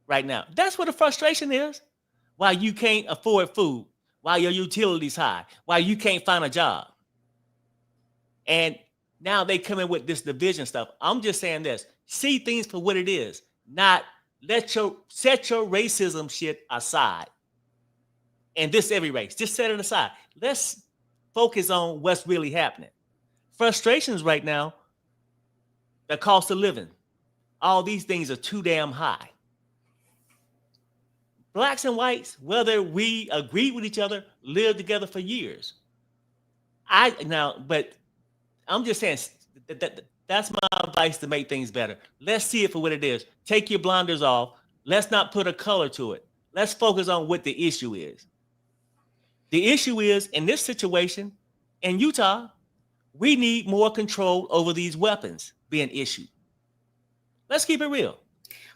right now. That's what the frustration is. Why you can't afford food, why your utilities high, why you can't find a job. And now they come in with this division stuff. I'm just saying this. See things for what it is. Not set your racism shit aside. And this every race, just set it aside. Let's focus on what's really happening. Frustrations right now, the cost of living, all these things are too damn high. Blacks and whites, whether we agree with each other, lived together for years. But I'm just saying that's my advice to make things better. Let's see it for what it is. Take your blinders off. Let's not put a color to it. Let's focus on what the issue is. The issue is, in this situation, in Utah, we need more control over these weapons being issued. Let's keep it real.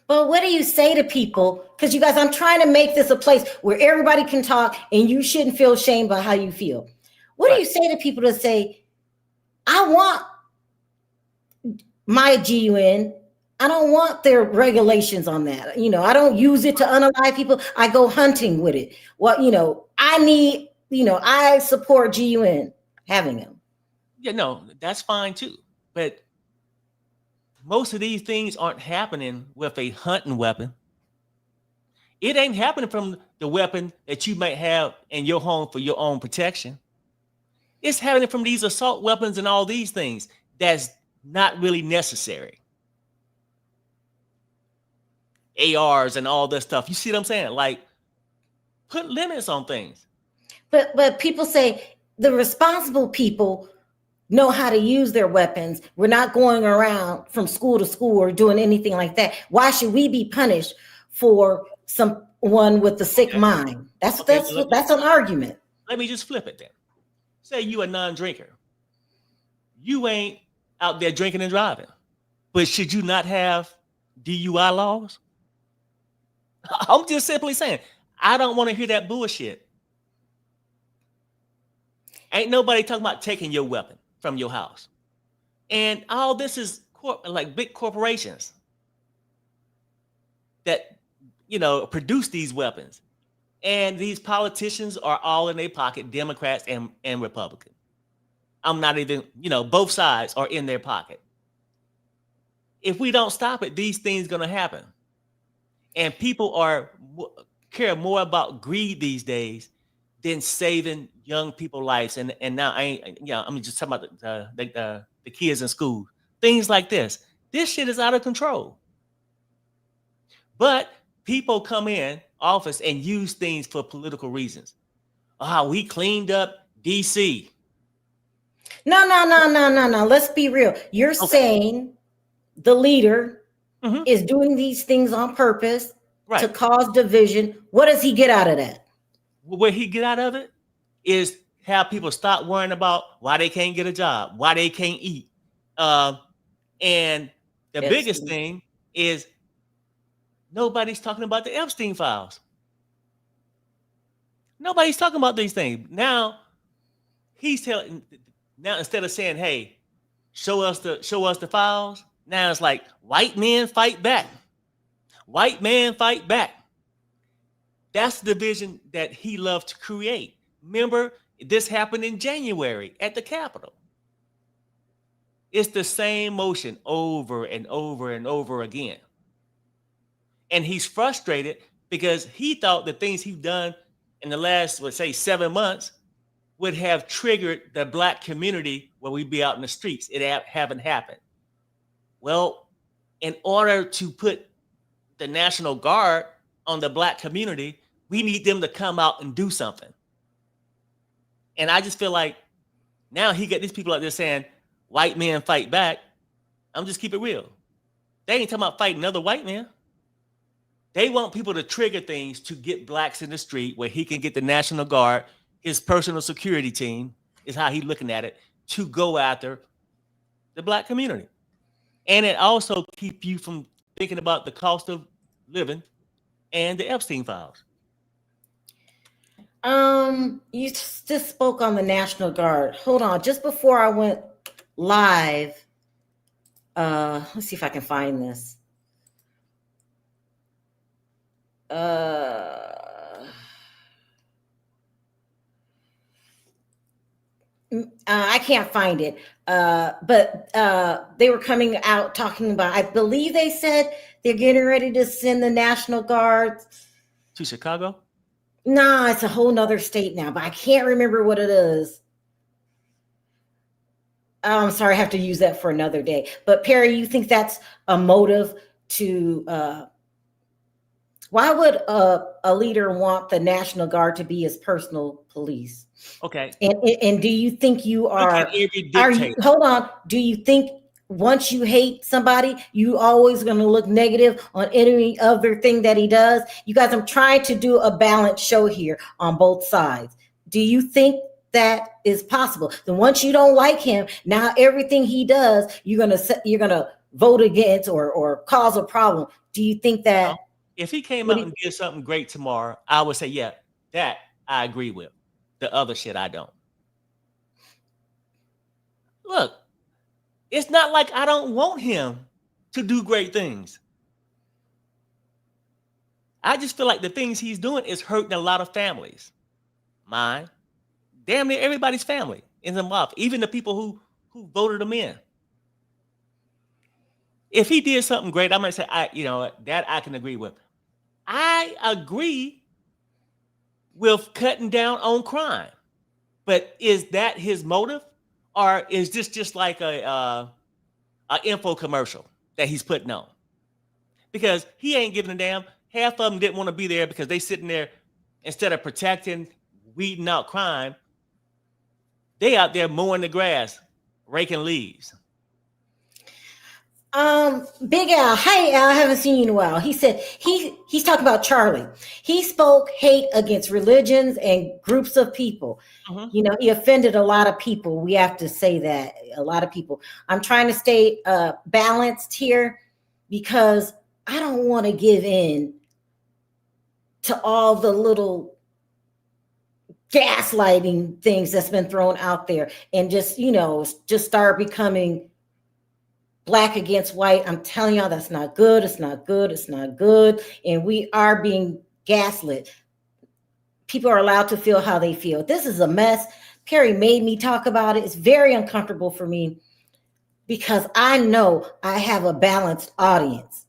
But what do you say to people? Because you guys, I'm trying to make this a place where everybody can talk and you shouldn't feel shame about how you feel. What do you say to people that say, I want my GUN. I don't want their regulations on that. I don't use it to unalive people. I go hunting with it. Well, I support GUN having them. Yeah, no, that's fine too. But most of these things aren't happening with a hunting weapon. It ain't happening from the weapon that you might have in your home for your own protection. It's happening from these assault weapons and all these things that's not really necessary. ARs and all this stuff. You see what I'm saying? Like, put limits on things. But people say the responsible people know how to use their weapons. We're not going around from school to school or doing anything like that. Why should we be punished for someone with a sick mind? That's an argument. Let me just flip it then. Say you a non-drinker. You ain't out there drinking and driving. But should you not have DUI laws? I'm just simply saying, I don't want to hear that bullshit. Ain't nobody talking about taking your weapon from your house. And all this is like big corporations that, produce these weapons. And these politicians are all in their pocket, Democrats and Republicans. I'm not even, both sides are in their pocket. If we don't stop it, these things going to happen. And people care more about greed these days than saving young people's lives. And now I'm just talking about the kids in school. Things like this. This shit is out of control. But people come in office and use things for political reasons. We cleaned up DC. No. Let's be real. You're saying the leader is doing these things on purpose to cause division. What does he get out of that? What he get out of it is have people stop worrying about why they can't get a job, why they can't eat. And the biggest thing is nobody's talking about the Epstein files. Nobody's talking about these things. Now instead of saying, hey, show us the files, Now it's like white men fight back. White man fight back. That's the division that he loved to create. Remember, this happened in January at the Capitol. It's the same motion over and over and over again. And he's frustrated because he thought the things he's done in the last, let's say, 7 months would have triggered the Black community where we'd be out in the streets. It haven't happened. Well, in order to put the National Guard on the Black community, we need them to come out and do something. And I just feel like now he got these people out there saying, white men fight back. I'm just keep it real. They ain't talking about fighting other white men. They want people to trigger things to get blacks in the street where he can get the National Guard, his personal security team, is how he's looking at it, to go after the Black community. And it also keep you from thinking about the cost of living and the Epstein files. You just spoke on the National Guard. Hold on, just before I went live, let's see if I can find this. I can't find it, but they were coming out talking about, I believe they said they're getting ready to send the National Guard to Chicago. Nah, it's a whole nother state now, but I can't remember what it is. I'm sorry, I have to use that for another day. But Perry, you think that's a motive to, why would a leader want the National Guard to be his personal police? Okay. And do you think you are you, hold on, do you think once you hate somebody, you always going to look negative on any other thing that he does? You guys, I'm trying to do a balanced show here on both sides. Do you think that is possible? Then once you don't like him, now everything he does, you're gonna vote against or cause a problem. Do you think that if he came out and did something great tomorrow, I would say, yeah, that I agree with. The other shit, I don't. Look, it's not like I don't want him to do great things. I just feel like the things he's doing is hurting a lot of families. Mine, damn near everybody's family is involved, even the people who voted him in. If he did something great, I might say, that I can agree with. I agree with cutting down on crime, but is that his motive, or is this just like a info commercial that he's putting on? Because he ain't giving a damn. Half of them didn't want to be there because they sitting there instead of protecting, weeding out crime. They out there mowing the grass, raking leaves. Big Al, hi Al, I haven't seen you in a while. He said he's talking about Charlie. He spoke hate against religions and groups of people. Mm-hmm. You know, he offended a lot of people. We have to say that, a lot of people. I'm trying to stay balanced here because I don't want to give in to all the little gaslighting things that's been thrown out there and just start becoming black against white. I'm telling y'all, that's not good. It's not good. It's not good. And we are being gaslit. People are allowed to feel how they feel. This is a mess. Perry made me talk about it. It's very uncomfortable for me because I know I have a balanced audience.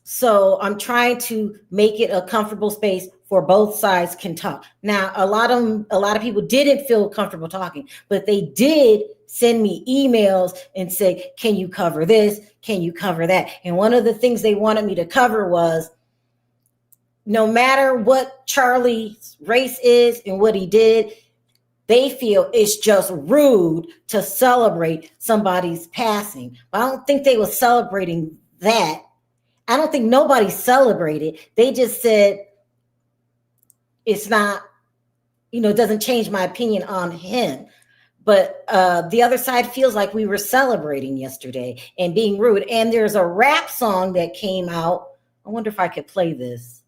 So I'm trying to make it a comfortable space where both sides can talk. Now, a lot of people didn't feel comfortable talking, but they did send me emails and say, can you cover this? Can you cover that? And one of the things they wanted me to cover was, no matter what Charlie's race is and what he did, they feel it's just rude to celebrate somebody's passing. But I don't think they were celebrating that. I don't think nobody celebrated. They just said, it's not, it doesn't change my opinion on him. But the other side feels like we were celebrating yesterday and being rude. And there's a rap song that came out. I wonder if I could play this.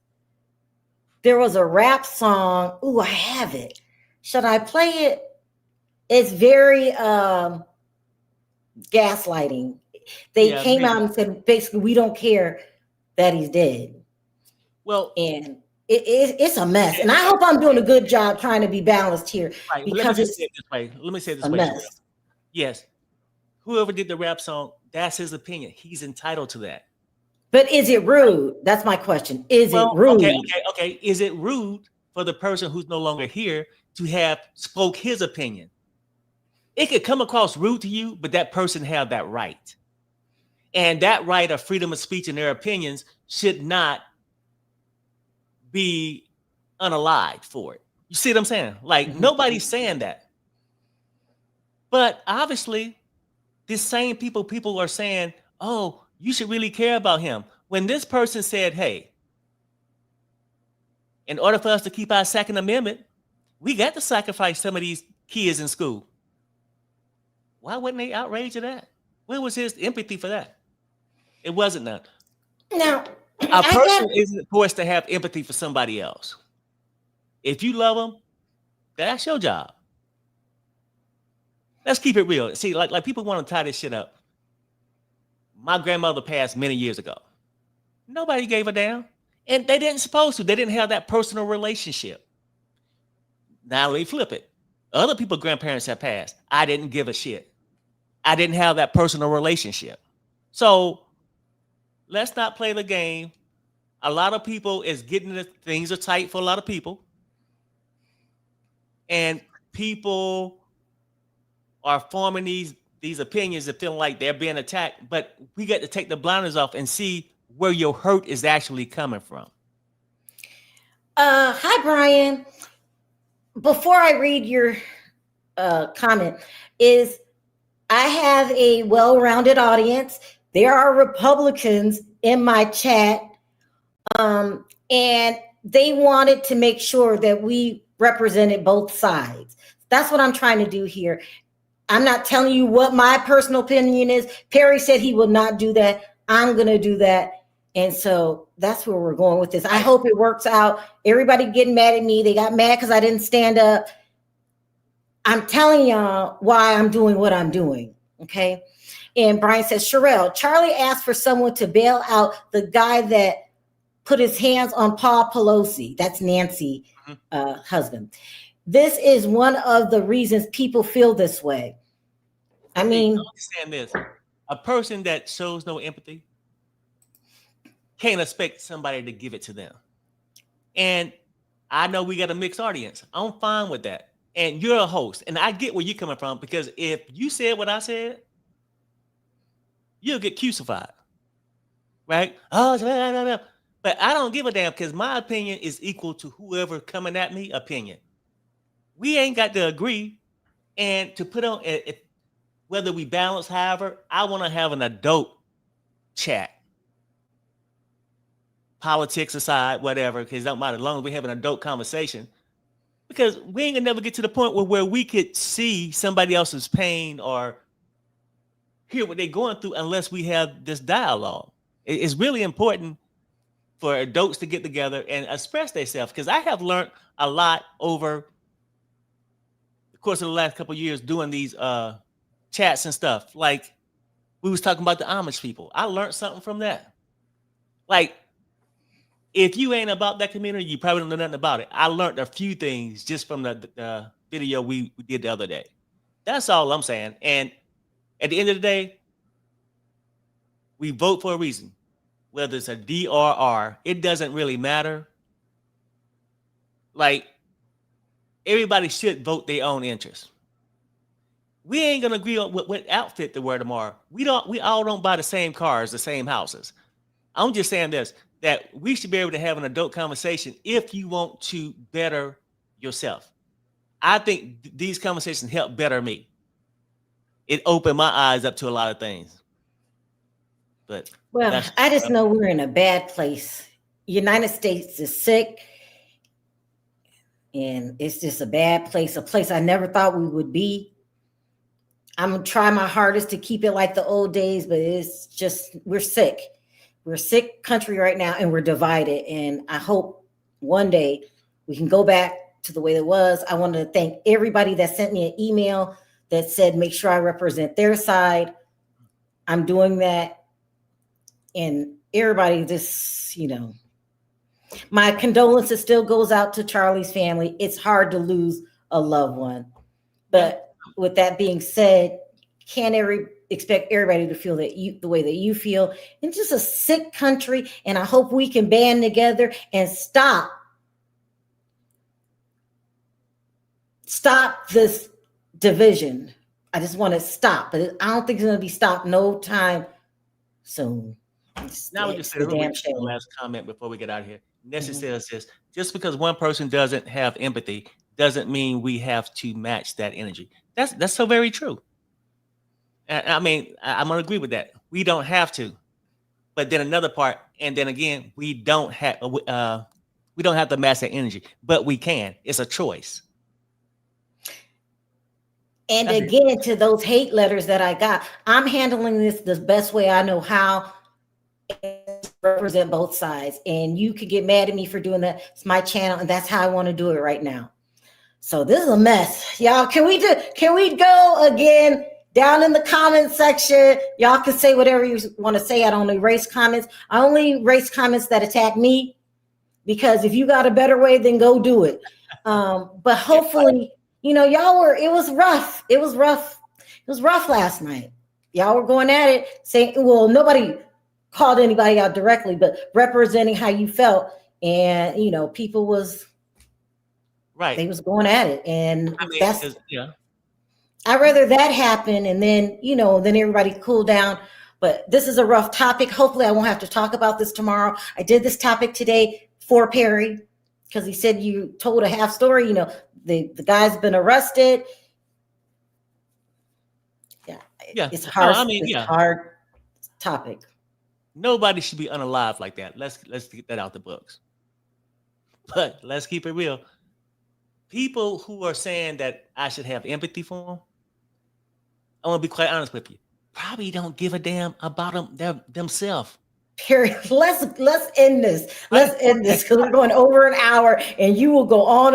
There was a rap song. Ooh, I have it. Should I play it? It's very gaslighting. they came out and said, basically, we don't care that he's dead. Well, and it's a mess. And I hope I'm doing a good job trying to be balanced here. Right. Because Let me say it this way. Mess. Yes. Whoever did the rap song, that's his opinion. He's entitled to that. But is it rude? That's my question. Is it rude? Okay. Is it rude for the person who's no longer here to have spoke his opinion? It could come across rude to you, but that person have that right. And that right of freedom of speech and their opinions should not be unalived for it. You see what I'm saying? Like, nobody's saying that. But obviously, these same people are saying, oh, you should really care about him. When this person said, hey, in order for us to keep our Second Amendment, we got to sacrifice some of these kids in school. Why wasn't they outraged at that? Where was his empathy for that? It wasn't none. Now, a person isn't forced to have empathy for somebody else. If you love them, that's your job. Let's keep it real. See, like people want to tie this shit up. My grandmother passed many years ago. Nobody gave a damn. And they didn't supposed to. They didn't have that personal relationship. Now they flip it. Other people's grandparents have passed. I didn't give a shit. I didn't have that personal relationship. So let's not play the game. A lot of people is getting things are tight for a lot of people. And people are forming these opinions and feeling like they're being attacked. But we got to take the blinders off and see where your hurt is actually coming from. Hi, Brian. Before I read your comment, I have a well-rounded audience. There are Republicans in my chat, and they wanted to make sure that we represented both sides. That's what I'm trying to do here. I'm not telling you what my personal opinion is. Perry said he will not do that. I'm going to do that. And so that's where we're going with this. I hope it works out. Everybody getting mad at me. They got mad because I didn't stand up. I'm telling y'all why I'm doing what I'm doing. Okay. And Brian says, Sharrell, Charlie asked for someone to bail out the guy that put his hands on Paul Pelosi. That's Nancy, husband. This is one of the reasons people feel this way. I mean, understand this. A person that shows no empathy can't expect somebody to give it to them. And I know we got a mixed audience. I'm fine with that. And you're a host. And I get where you're coming from, because if you said what I said, you'll get crucified. Right? Oh, but I don't give a damn, because my opinion is equal to whoever coming at me opinion. We ain't got to agree. And to put on, whether we balance, however, I want to have an adult chat. Politics aside, whatever, because it don't matter, as long as we have an adult conversation. Because we ain't gonna never get to the point where we could see somebody else's pain or hear what they're going through unless we have this dialogue. It's really important for adults to get together and express themselves, because I have learned a lot over the course of the last couple of years doing these chats and stuff. Like we was talking about the Amish people. I learned something from that. Like, if you ain't about that community, you probably don't know nothing about it. I learned a few things just from the video we did the other day. That's all I'm saying. And at the end of the day, we vote for a reason. Whether it's a D or R, it doesn't really matter. Like, everybody should vote their own interest. We ain't gonna agree on what outfit to wear tomorrow. We all don't buy the same cars, the same houses. I'm just saying this, that we should be able to have an adult conversation if you want to better yourself. I think these conversations help better me. It opened my eyes up to a lot of things. But well, I just know we're in a bad place. United States is sick, and it's just a bad place, a place I never thought we would be. I'm gonna try my hardest to keep it like the old days, but it's just, we're sick. We're a sick country right now, and we're divided. And I hope one day we can go back to the way it was. I want to thank everybody that sent me an email that said, make sure I represent their side. I'm doing that. And everybody just, my condolences still goes out to Charlie's family. It's hard to lose a loved one. But with that being said, can't expect everybody to feel the way that you feel. It's just a sick country, and I hope we can band together and stop this division. I just want to stop, but I don't think it's going to be stopped no time soon. Now we just say the last comment before we get out of here. Nessie says this: just because one person doesn't have empathy doesn't mean we have to match that energy. That's so very true. I mean, I'm gonna agree with that. We don't have to, but then another part, and then again, we don't have to match that energy, but we can. It's a choice. And again, to those hate letters that I got, I'm handling this the best way I know how. Represent both sides, and you could get mad at me for doing that. It's my channel, and that's how I want to do it right now. So this is a mess, y'all. Can we go again down in the comment section? Y'all can say whatever you want to say. I don't erase comments. I only erase comments that attack me, because if you got a better way, then go do it. But hopefully, it was rough. It was rough last night. Y'all were going at it, saying, well, nobody called anybody out directly, but representing how you felt. And, people was right. They was going at it. And I'd rather that happen. And then, then everybody cool down. But this is a rough topic. Hopefully I won't have to talk about this tomorrow. I did this topic today for Perry, because he said you told a half story. The guy's been arrested. Yeah. It's hard. Hard topic. Nobody should be unalive like that. Let's get that out the books. But let's keep it real. People who are saying that I should have empathy for them, I want to be quite honest with you, probably don't give a damn about themselves. Period. Let's end this. Let's end this, because we're going over an hour and you will go on.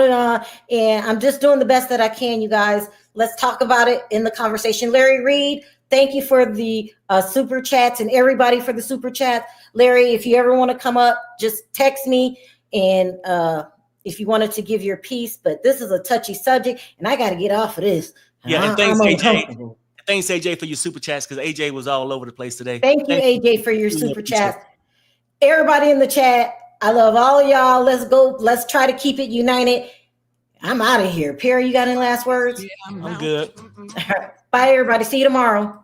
And I'm just doing the best that I can, you guys. Let's talk about it in the conversation. Larry Reed, thank you for the super chats, and everybody for the super chat. Larry, if you ever want to come up, just text me. And if you wanted to give your piece, but this is a touchy subject, and I got to get off of this. Yeah, and thanks, AJ. Thanks, AJ, for your super chats, because AJ was all over the place today. Thank you, AJ, for your super chats. Everybody in the chat, I love all of y'all. Let's go. Let's try to keep it united. I'm out of here. Perry, you got any last words? Yeah, I'm good. Bye, everybody. See you tomorrow.